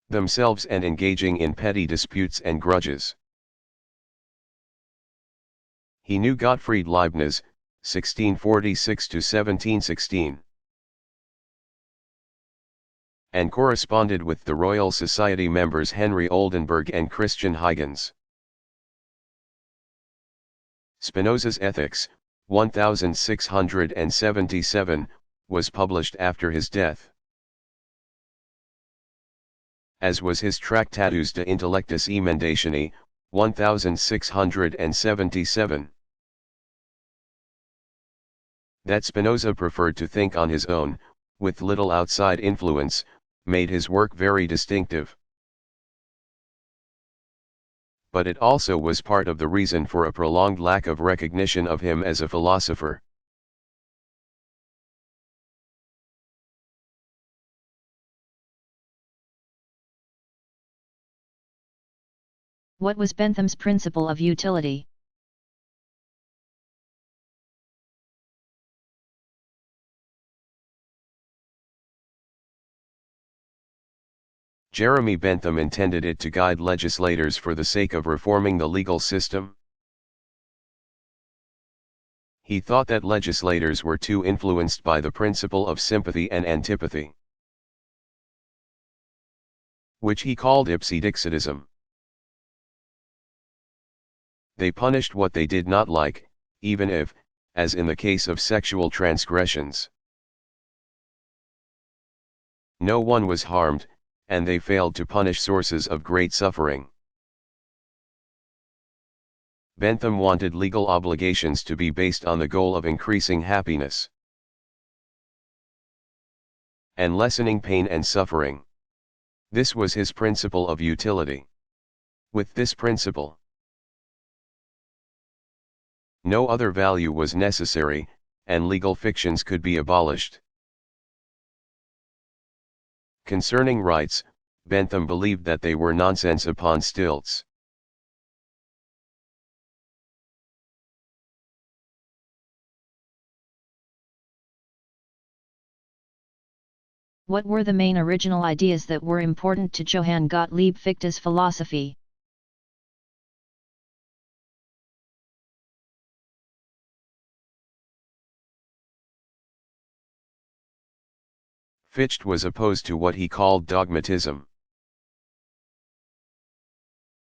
themselves and engaging in petty disputes and grudges. He knew Gottfried Leibniz, 1646 to 1716, and corresponded with the Royal Society members Henry Oldenburg and Christian Huygens. Spinoza's Ethics, 1677, was published after his death, as was his Tractatus de Intellectus Emendatione, 1677. That Spinoza preferred to think on his own, with little outside influence, made his work very distinctive. But it also was part of the reason for a prolonged lack of recognition of him as a philosopher. What was Bentham's principle of utility? Jeremy Bentham intended it to guide legislators for the sake of reforming the legal system. He thought that legislators were too influenced by the principle of sympathy and antipathy, which he called ipsedixidism. They punished what they did not like, even if, as in the case of sexual transgressions, No one was harmed, and they failed to punish sources of great suffering. Bentham wanted legal obligations to be based on the goal of increasing happiness and lessening pain and suffering. This was his principle of utility. With this principle, no other value was necessary, and legal fictions could be abolished. Concerning rights, Bentham believed that they were nonsense upon stilts. What were the main original ideas that were important to Johann Gottlieb Fichte's philosophy? Fichte was opposed to what he called dogmatism,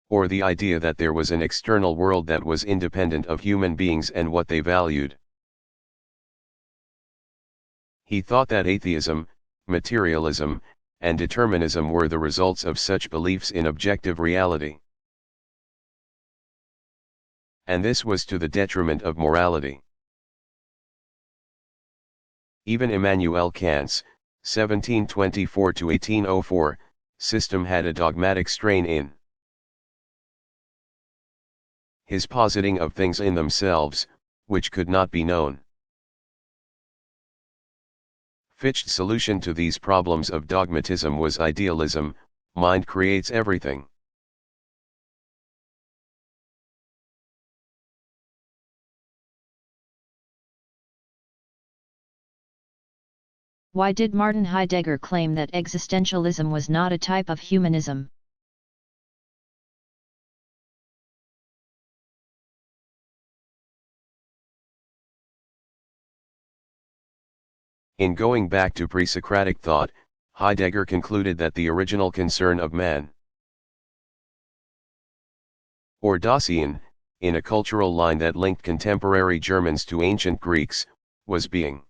or the idea that there was an external world that was independent of human beings and what they valued. He thought that atheism, materialism, and determinism were the results of such beliefs in objective reality. And this was to the detriment of morality. Even Immanuel Kant's 1724–1804 system had a dogmatic strain in his positing of things in themselves, which could not be known. Fichte's solution to these problems of dogmatism was idealism. Mind creates everything. Why did Martin Heidegger claim that existentialism was not a type of humanism? In going back to pre-Socratic thought, Heidegger concluded that the original concern of man, or Dasein, in a cultural line that linked contemporary Germans to ancient Greeks, was being.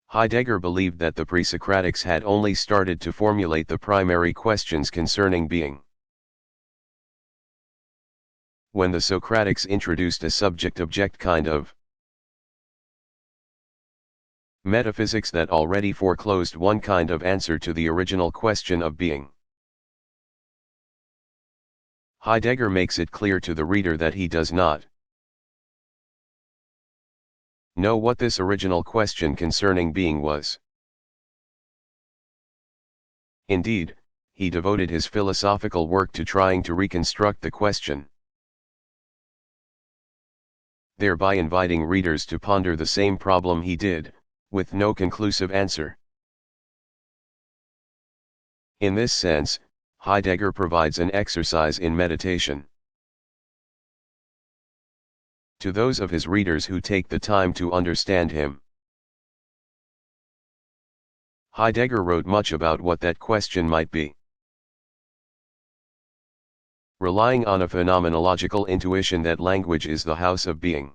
Heidegger believed that the pre-Socratics had only started to formulate the primary questions concerning being when the Socratics introduced a subject-object kind of metaphysics that already foreclosed one kind of answer to the original question of being. Heidegger makes it clear to the reader that he does not know what this original question concerning being was. Indeed, he devoted his philosophical work to trying to reconstruct the question, thereby inviting readers to ponder the same problem he did, with no conclusive answer. In this sense, Heidegger provides an exercise in meditation to those of his readers who take the time to understand him. Heidegger wrote much about what that question might be, relying on a phenomenological intuition that language is the house of being.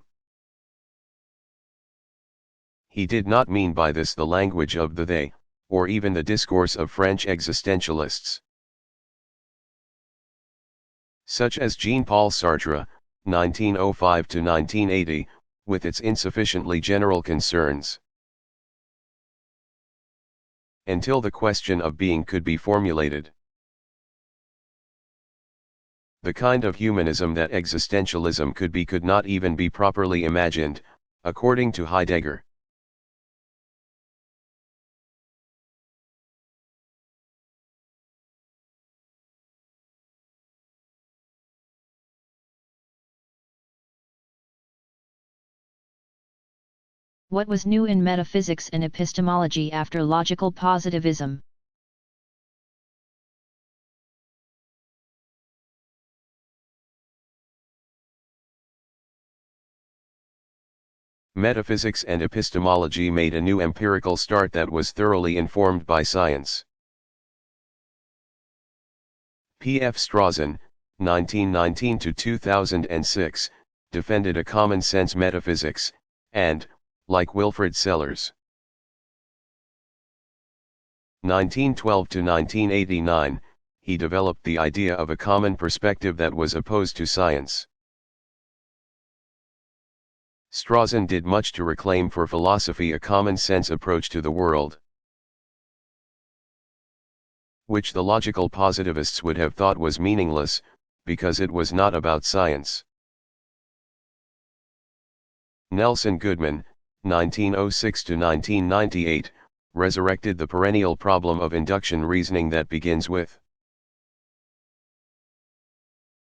He did not mean by this the language of the they, or even the discourse of French existentialists, such as Jean-Paul Sartre, 1905–1980, with its insufficiently general concerns. Until the question of being could be formulated, the kind of humanism that existentialism could not even be properly imagined, according to Heidegger. What was new in metaphysics and epistemology after logical positivism? Metaphysics and epistemology made a new empirical start that was thoroughly informed by science. P. F. Strawson, 1919–2006, defended a common-sense metaphysics, and, like Wilfrid Sellars, 1912 to 1989, he developed the idea of a common perspective that was opposed to science. Strawson did much to reclaim for philosophy a common-sense approach to the world, which the logical positivists would have thought was meaningless, because it was not about science. Nelson Goodman, 1906 to 1998, resurrected the perennial problem of induction reasoning that begins with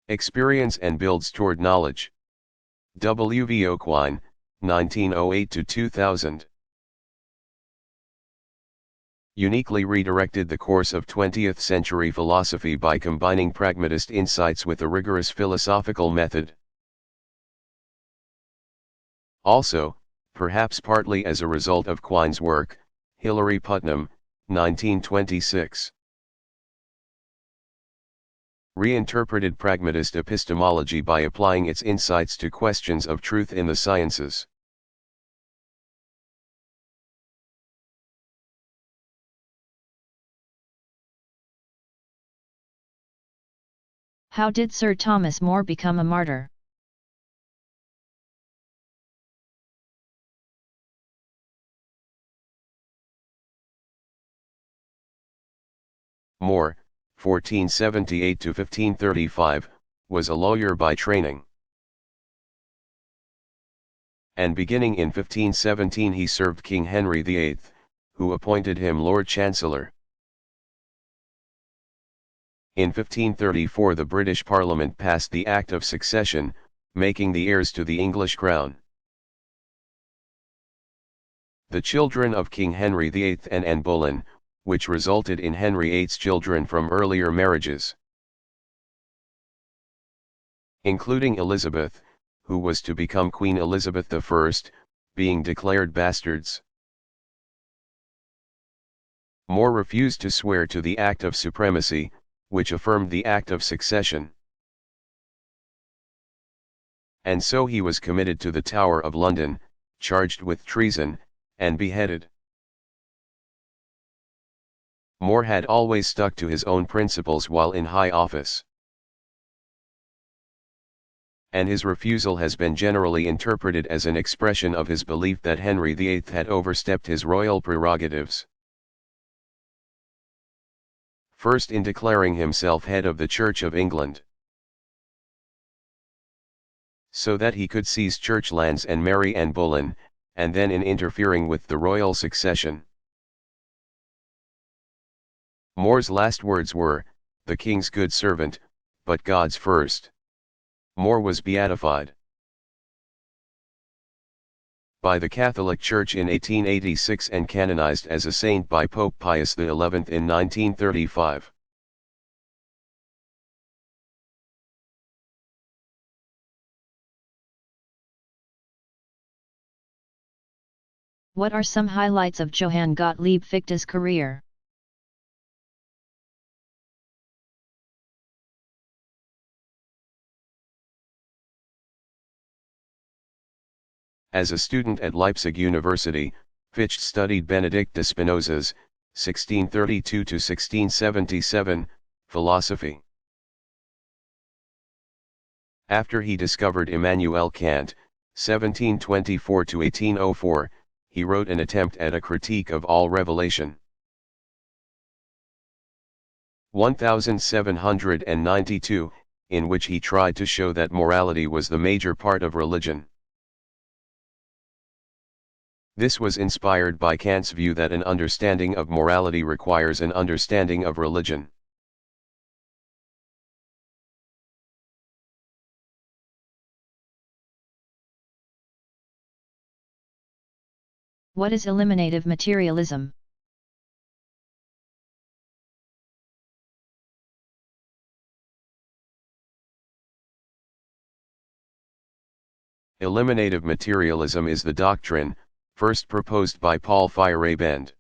experience and builds toward knowledge. W. V. O'Quine, 1908 to 2000. Uniquely redirected the course of 20th century philosophy by combining pragmatist insights with a rigorous philosophical method. Also, perhaps partly as a result of Quine's work, Hilary Putnam, 1926. Reinterpreted pragmatist epistemology by applying its insights to questions of truth in the sciences. How did Sir Thomas More become a martyr? More, 1478 to 1535, was a lawyer by training. And beginning in 1517 he served King Henry VIII, who appointed him Lord Chancellor. In 1534 the British Parliament passed the Act of Succession, making the heirs to the English crown the children of King Henry VIII and Anne Boleyn, which resulted in Henry VIII's children from earlier marriages, including Elizabeth, who was to become Queen Elizabeth I, being declared bastards. More refused to swear to the Act of Supremacy, which affirmed the Act of Succession. And so he was committed to the Tower of London, charged with treason, and beheaded. More had always stuck to his own principles while in high office, and his refusal has been generally interpreted as an expression of his belief that Henry VIII had overstepped his royal prerogatives. First in declaring himself head of the Church of England, so that he could seize church lands and marry Anne Boleyn, and then in interfering with the royal succession. More's last words were, "The king's good servant, but God's first." More was beatified by the Catholic Church in 1886 and canonized as a saint by Pope Pius XI in 1935. What are some highlights of Johann Gottlieb Fichte's career? As a student at Leipzig University, Fichte studied Benedict de Spinoza's, 1632 to 1677, philosophy. After he discovered Immanuel Kant, 1724 to 1804, he wrote an attempt at a critique of all revelation. 1792, in which he tried to show that morality was the major part of religion. This was inspired by Kant's view that an understanding of morality requires an understanding of religion. What is eliminative materialism? Eliminative materialism is the doctrine, first proposed by Paul Feyerabend,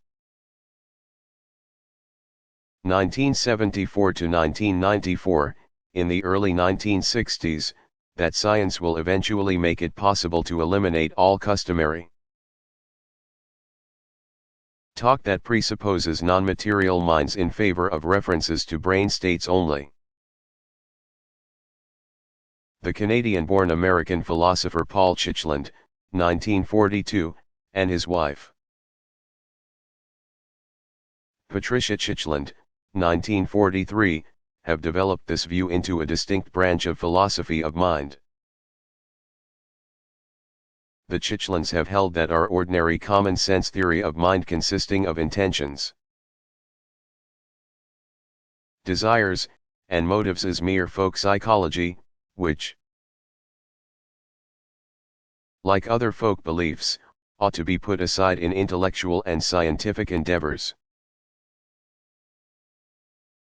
1974 to 1994, in the early 1960s, that science will eventually make it possible to eliminate all customary talk that presupposes non-material minds in favor of references to brain states only. The Canadian-born American philosopher Paul Chitchland, 1942, and his wife, Patricia Chitchland, 1943, have developed this view into a distinct branch of philosophy of mind. The Chitchlands have held that our ordinary common sense theory of mind consisting of intentions, desires, and motives is mere folk psychology, which, like other folk beliefs, ought to be put aside in intellectual and scientific endeavors.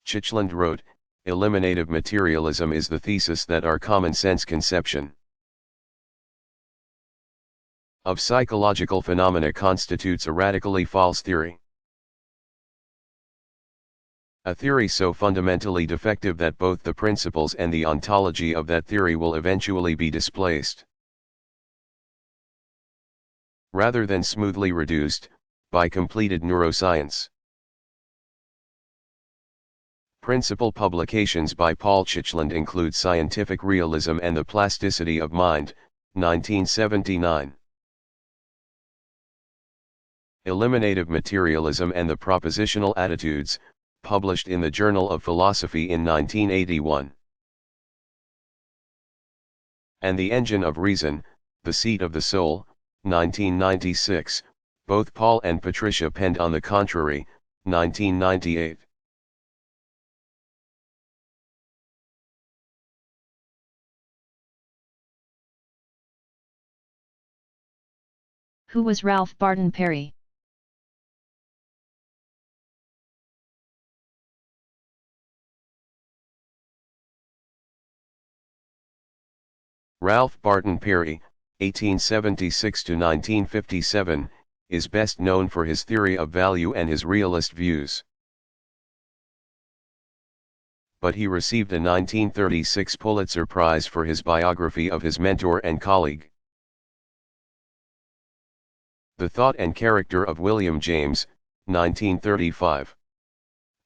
Chitchland wrote, "Eliminative materialism is the thesis that our common sense conception of psychological phenomena constitutes a radically false theory. A theory so fundamentally defective that both the principles and the ontology of that theory will eventually be displaced, rather than smoothly reduced, by completed neuroscience." Principal publications by Paul Chitchland include Scientific Realism and the Plasticity of Mind, 1979. Eliminative Materialism and the Propositional Attitudes, published in the Journal of Philosophy in 1981. And the Engine of Reason, The Seat of the Soul, 1996, both Paul and Patricia penned on the contrary, 1998. Who was Ralph Barton Perry? Ralph Barton Perry, 1876–1957, is best known for his theory of value and his realist views. But he received a 1936 Pulitzer Prize for his biography of his mentor and colleague, The Thought and Character of William James, 1935.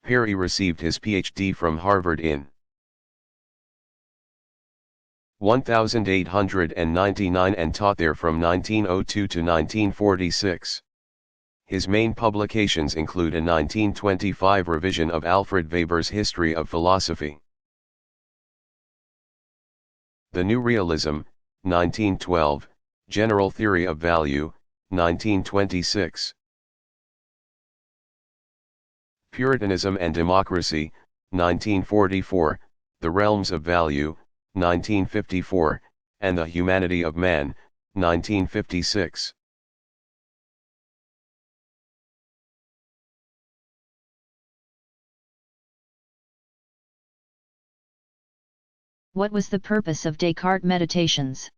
Perry received his Ph.D. from Harvard in 1899 and taught there from 1902 to 1946. His main publications include a 1925 revision of Alfred Weber's History of Philosophy, The New Realism, 1912, General Theory of Value, 1926. Puritanism and Democracy, 1944, The Realms of Value, 1954, and The Humanity of Man, 1956. What was the purpose of Descartes' meditations?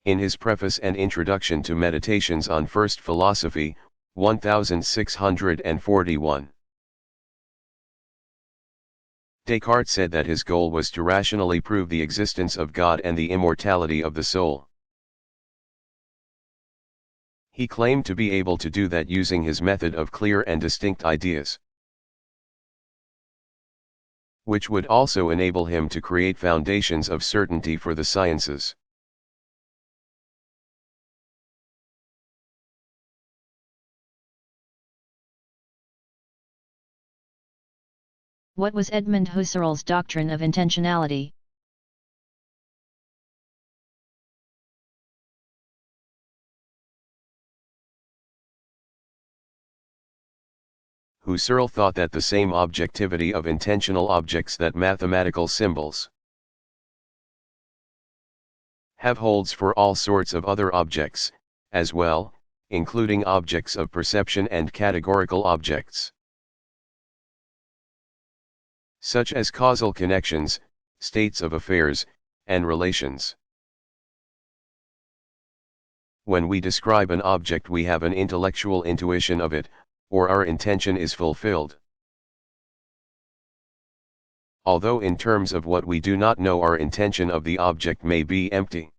In his preface and introduction to Meditations on First Philosophy, 1641, Descartes said that his goal was to rationally prove the existence of God and the immortality of the soul. He claimed to be able to do that using his method of clear and distinct ideas, which would also enable him to create foundations of certainty for the sciences. What was Edmund Husserl's doctrine of intentionality? Husserl thought that the same objectivity of intentional objects that mathematical symbols have holds for all sorts of other objects, as well, including objects of perception and categorical objects, such as causal connections, states of affairs, and relations. When we describe an object, we have an intellectual intuition of it, or our intention is fulfilled. although in terms of what we do not know our intention of the object may be empty.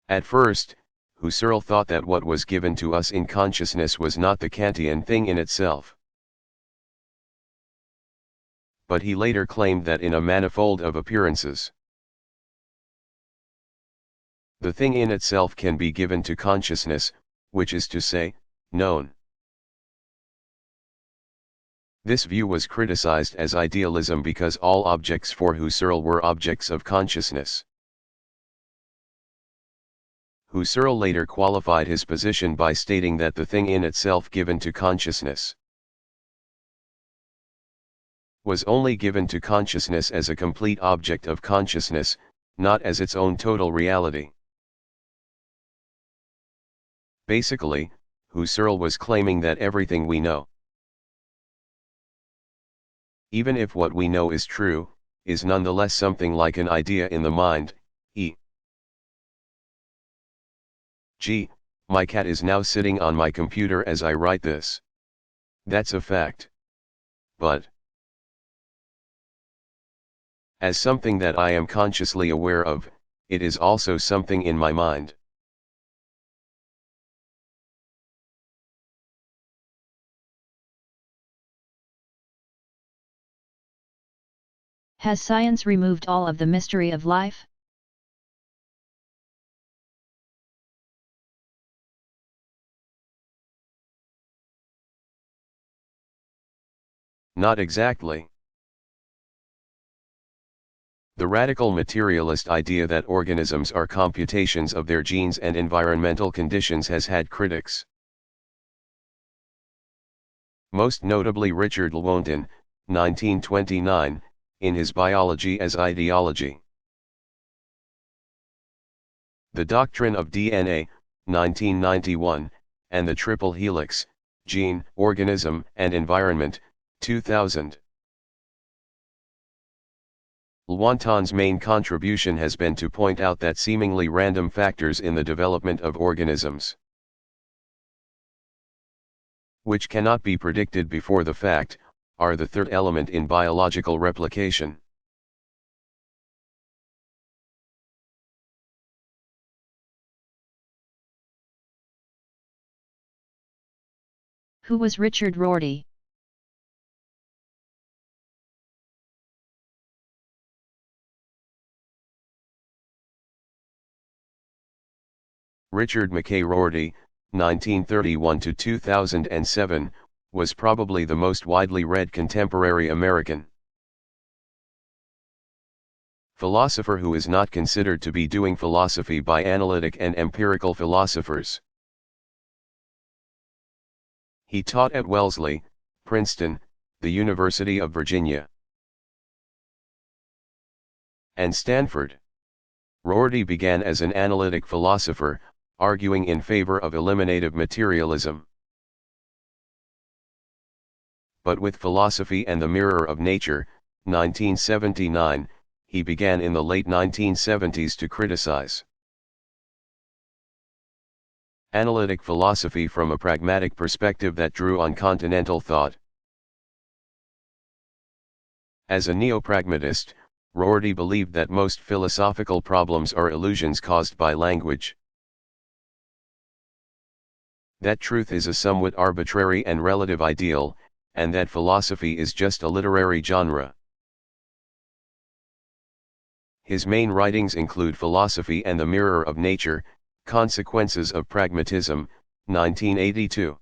At first, Husserl thought that what was given to us in consciousness was not the Kantian thing in itself. But he later claimed that in a manifold of appearances, the thing in itself can be given to consciousness, which is to say, known. This view was criticized as idealism because all objects for Husserl were objects of consciousness. Husserl later qualified his position by stating that the thing in itself given to consciousness was only given to consciousness as a complete object of consciousness, not as its own total reality. Basically, Husserl was claiming that everything we know, even if what we know is true, is nonetheless something like an idea in the mind, e.g., my cat is now sitting on my computer as I write this. That's a fact. But as something that I am consciously aware of, it is also something in my mind. Has science removed all of the mystery of life? Not exactly. The radical materialist idea that organisms are computations of their genes and environmental conditions has had critics. Most notably Richard Lewontin, 1929, in his Biology as Ideology. The Doctrine of DNA, 1991, and the Triple Helix, Gene, Organism, and Environment, 2000. Lewontin's main contribution has been to point out that seemingly random factors in the development of organisms, which cannot be predicted before the fact, are the third element in biological replication. Who was Richard Rorty? Richard Mackay Rorty, 1931 to 2007, was probably the most widely read contemporary American philosopher who is not considered to be doing philosophy by analytic and empirical philosophers. He taught at Wellesley, Princeton, the University of Virginia, and Stanford. Rorty began as an analytic philosopher, arguing in favor of eliminative materialism. But with Philosophy and the Mirror of Nature, 1979, he began in the late 1970s to criticize analytic philosophy from a pragmatic perspective that drew on continental thought. As a neo-pragmatist, Rorty believed that most philosophical problems are illusions caused by language, that truth is a somewhat arbitrary and relative ideal, and that philosophy is just a literary genre. His main writings include Philosophy and the Mirror of Nature, Consequences of Pragmatism, 1982.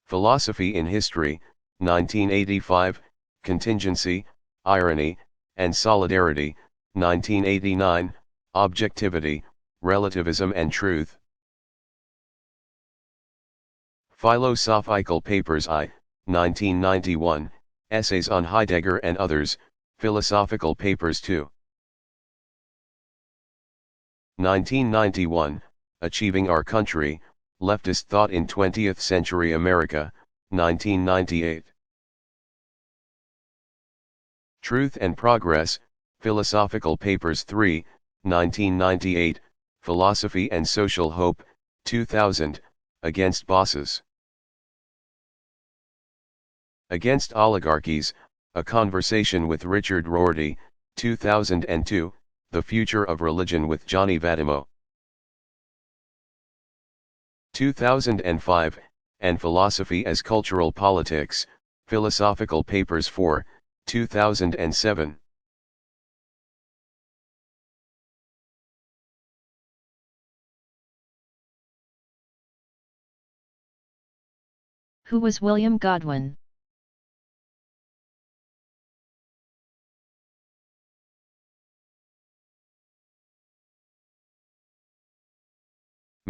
Philosophy in History, 1985, Contingency, Irony, and Solidarity, 1989, Objectivity, Relativism and Truth. Philosophical Papers I, 1991, Essays on Heidegger and Others, Philosophical Papers II. 1991, Achieving Our Country, Leftist Thought in 20th Century America, 1998. Truth and Progress, Philosophical Papers 3, 1998, Philosophy and Social Hope, 2000, Against Bosses. Against Oligarchies, a conversation with Richard Rorty, 2002, The Future of Religion with Johnny Vattimo. 2005, and Philosophy as Cultural Politics, Philosophical Papers 4, 2007. Who was William Godwin?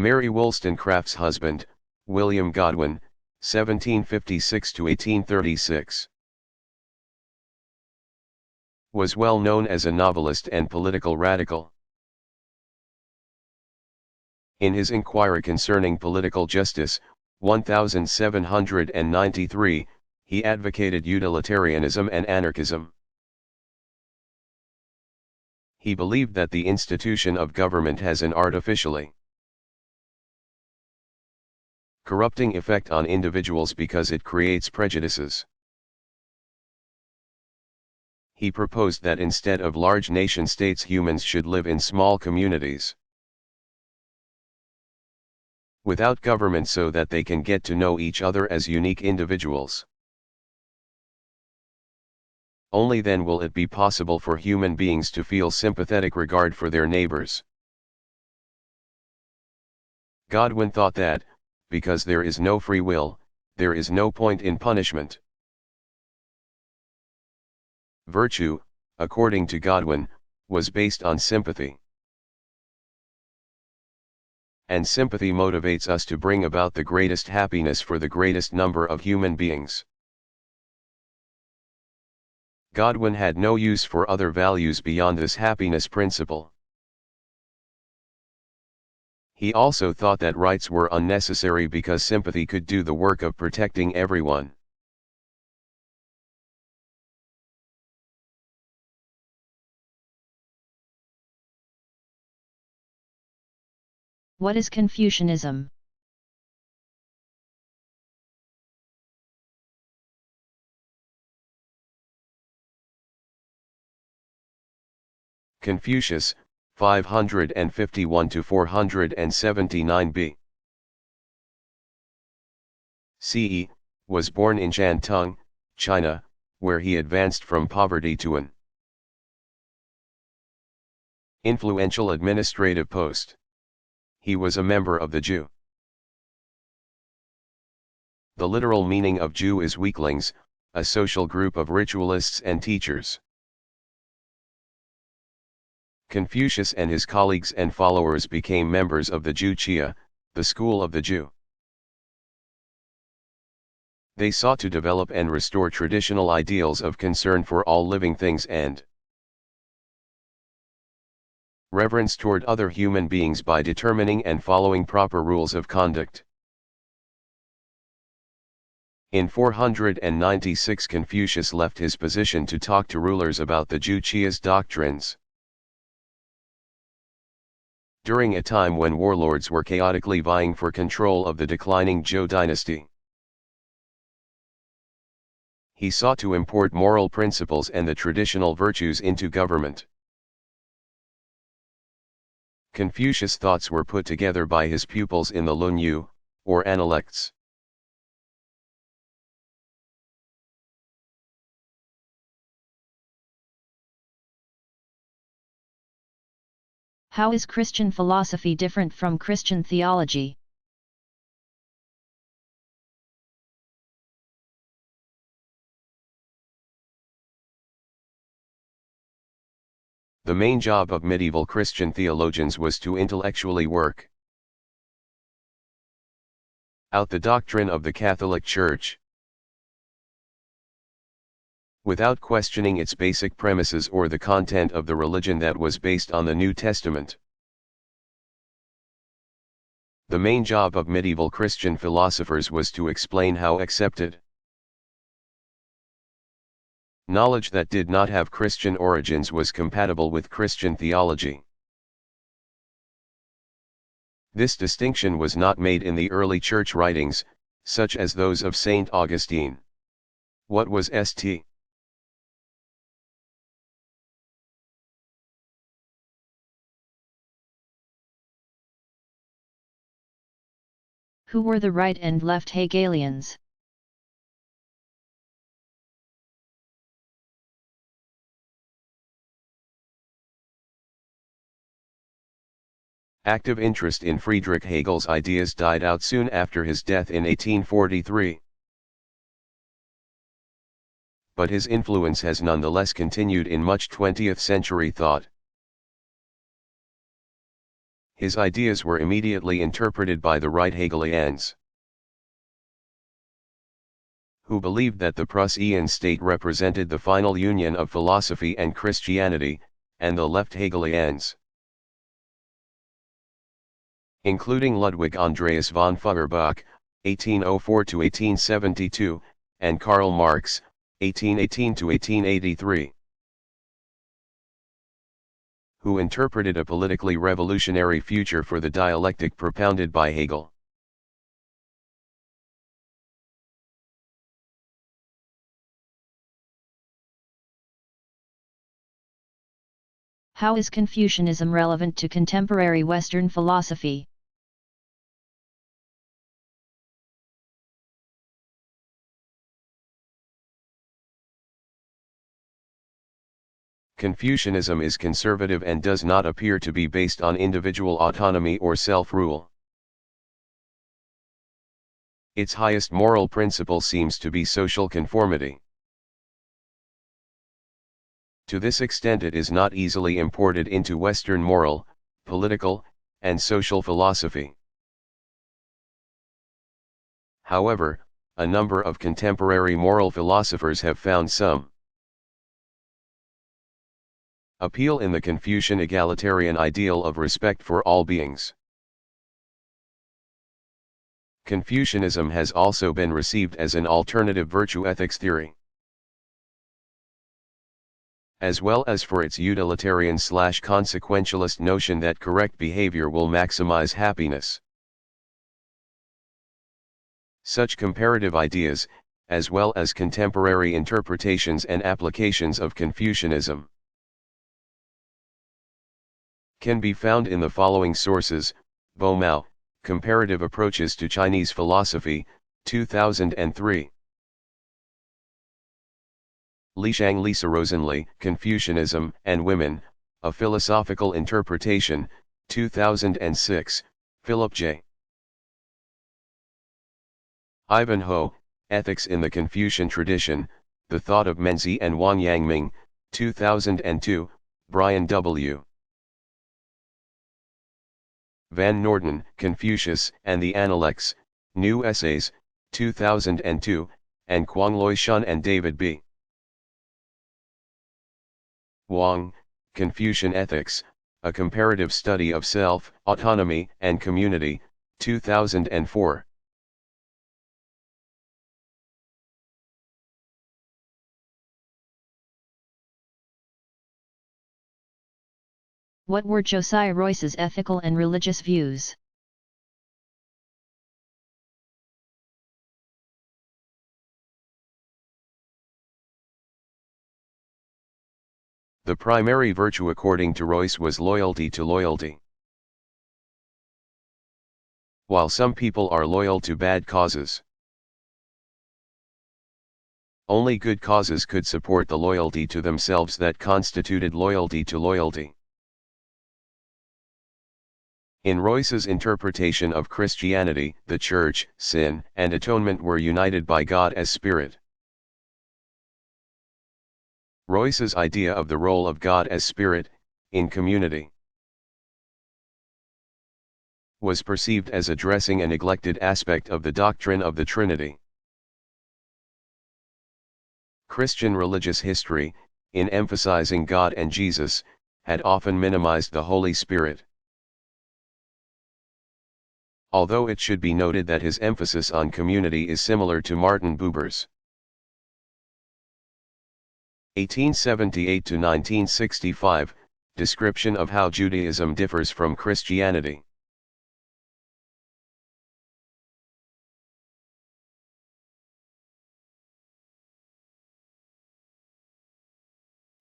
Mary Wollstonecraft's husband, William Godwin, 1756 to 1836. Was well known as a novelist and political radical. In his Inquiry Concerning Political Justice, 1793, he advocated utilitarianism and anarchism. He believed that the institution of government has an artificially corrupting effect on individuals because it creates prejudices. He proposed that instead of large nation-states, humans should live in small communities without government so that they can get to know each other as unique individuals. Only then will it be possible for human beings to feel sympathetic regard for their neighbors. Godwin thought that, because there is no free will, there is no point in punishment. Virtue, according to Godwin, was based on sympathy. And sympathy motivates us to bring about the greatest happiness for the greatest number of human beings. Godwin had no use for other values beyond this happiness principle. He also thought that rights were unnecessary because sympathy could do the work of protecting everyone. What is Confucianism? Confucius, 551 to 479 B. CE, was born in Shantung, China, where he advanced from poverty to an influential administrative post. He was a member of the Jew. The literal meaning of Jew is weaklings, a social group of ritualists and teachers. Confucius and his colleagues and followers became members of the Jew Chia, the school of the Jew. They sought to develop and restore traditional ideals of concern for all living things and reverence toward other human beings by determining and following proper rules of conduct. In 496 Confucius left his position to talk to rulers about the Jew Chia's doctrines. During a time when warlords were chaotically vying for control of the declining Zhou dynasty, he sought to import moral principles and the traditional virtues into government. Confucius' thoughts were put together by his pupils in the Lunyu, or Analects. How is Christian philosophy different from Christian theology? The main job of medieval Christian theologians was to intellectually work out the doctrine of the Catholic Church, without questioning its basic premises or the content of the religion that was based on the New Testament. The main job of medieval Christian philosophers was to explain how accepted knowledge that did not have Christian origins was compatible with Christian theology. This distinction was not made in the early church writings, such as those of Saint Augustine. What was St? Who were the right and left Hegelians? Active interest in Friedrich Hegel's ideas died out soon after his death in 1843. But his influence has nonetheless continued in much 20th century thought. His ideas were immediately interpreted by the right Hegelians, who believed that the Prussian state represented the final union of philosophy and Christianity, and the left Hegelians, including Ludwig Andreas von Feuerbach, 1804–1872, and Karl Marx, 1818–1883. Who interpreted a politically revolutionary future for the dialectic propounded by Hegel. How is Confucianism relevant to contemporary Western philosophy? Confucianism is conservative and does not appear to be based on individual autonomy or self-rule. Its highest moral principle seems to be social conformity. To this extent it is not easily imported into Western moral, political, and social philosophy. However, a number of contemporary moral philosophers have found some appeal in the Confucian egalitarian ideal of respect for all beings. Confucianism has also been received as an alternative virtue ethics theory, as well as for its utilitarian/consequentialist notion that correct behavior will maximize happiness. Such comparative ideas, as well as contemporary interpretations and applications of Confucianism, can be found in the following sources: Bo Mao, Comparative Approaches to Chinese Philosophy, 2003. Lishang Lisa Rosenli, Confucianism and Women, A Philosophical Interpretation, 2006, Philip J. Ivanhoe, Ethics in the Confucian Tradition, The Thought of Menzi and Wang Yangming, 2002, Brian W. Van Norden, Confucius and the Analects, New Essays, 2002, and Kwang-Loi Shun and David B. Wang, Confucian Ethics, A Comparative Study of Self, Autonomy and Community, 2004. What were Josiah Royce's ethical and religious views? The primary virtue according to Royce was loyalty to loyalty. While some people are loyal to bad causes, only good causes could support the loyalty to themselves that constituted loyalty to loyalty. In Royce's interpretation of Christianity, the Church, sin, and atonement were united by God as Spirit. Royce's idea of the role of God as Spirit, in community, was perceived as addressing a neglected aspect of the doctrine of the Trinity. Christian religious history, in emphasizing God and Jesus, had often minimized the Holy Spirit. Although it should be noted that his emphasis on community is similar to Martin Buber's 1878–1965 description of how Judaism differs from Christianity.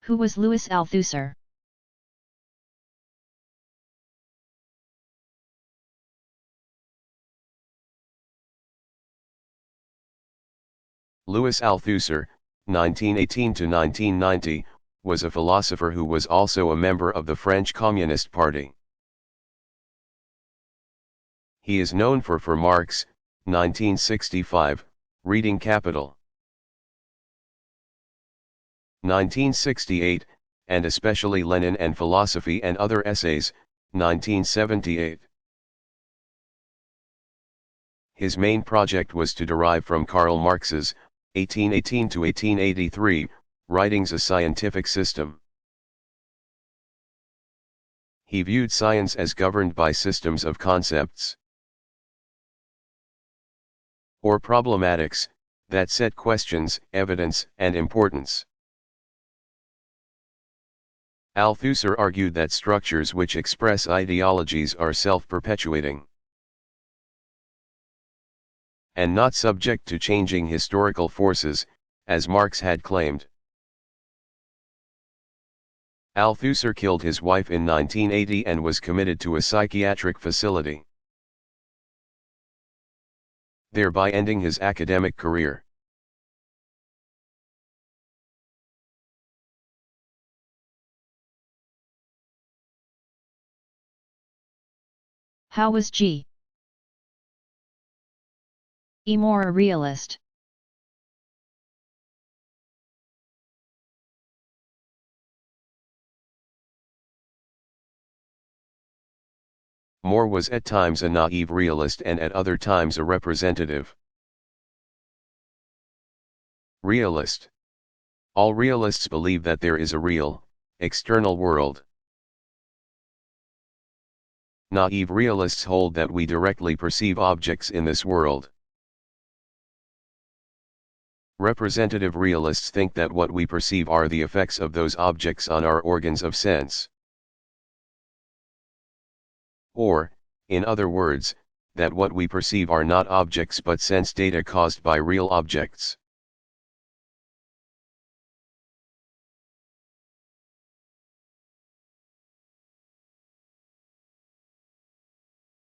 Who was Louis Althusser? Louis Althusser, 1918 to 1990, was a philosopher who was also a member of the French Communist Party. He is known for Marx, 1965, Reading Capital, 1968, and especially Lenin and Philosophy and Other Essays, 1978. His main project was to derive from Karl Marx's, 1818 to 1883, writings a scientific system. He viewed science as governed by systems of concepts or problematics that set questions, evidence, and importance. Althusser argued that structures which express ideologies are self-perpetuating and not subject to changing historical forces, as Marx had claimed. Althusser killed his wife in 1980 and was committed to a psychiatric facility, thereby ending his academic career. How was G. E. More a realist? More was at times a naive realist and at other times a representative realist. All realists believe that there is a real, external world. Naive realists hold that we directly perceive objects in this world. Representative realists think that what we perceive are the effects of those objects on our organs of sense. Or, in other words, that what we perceive are not objects but sense data caused by real objects.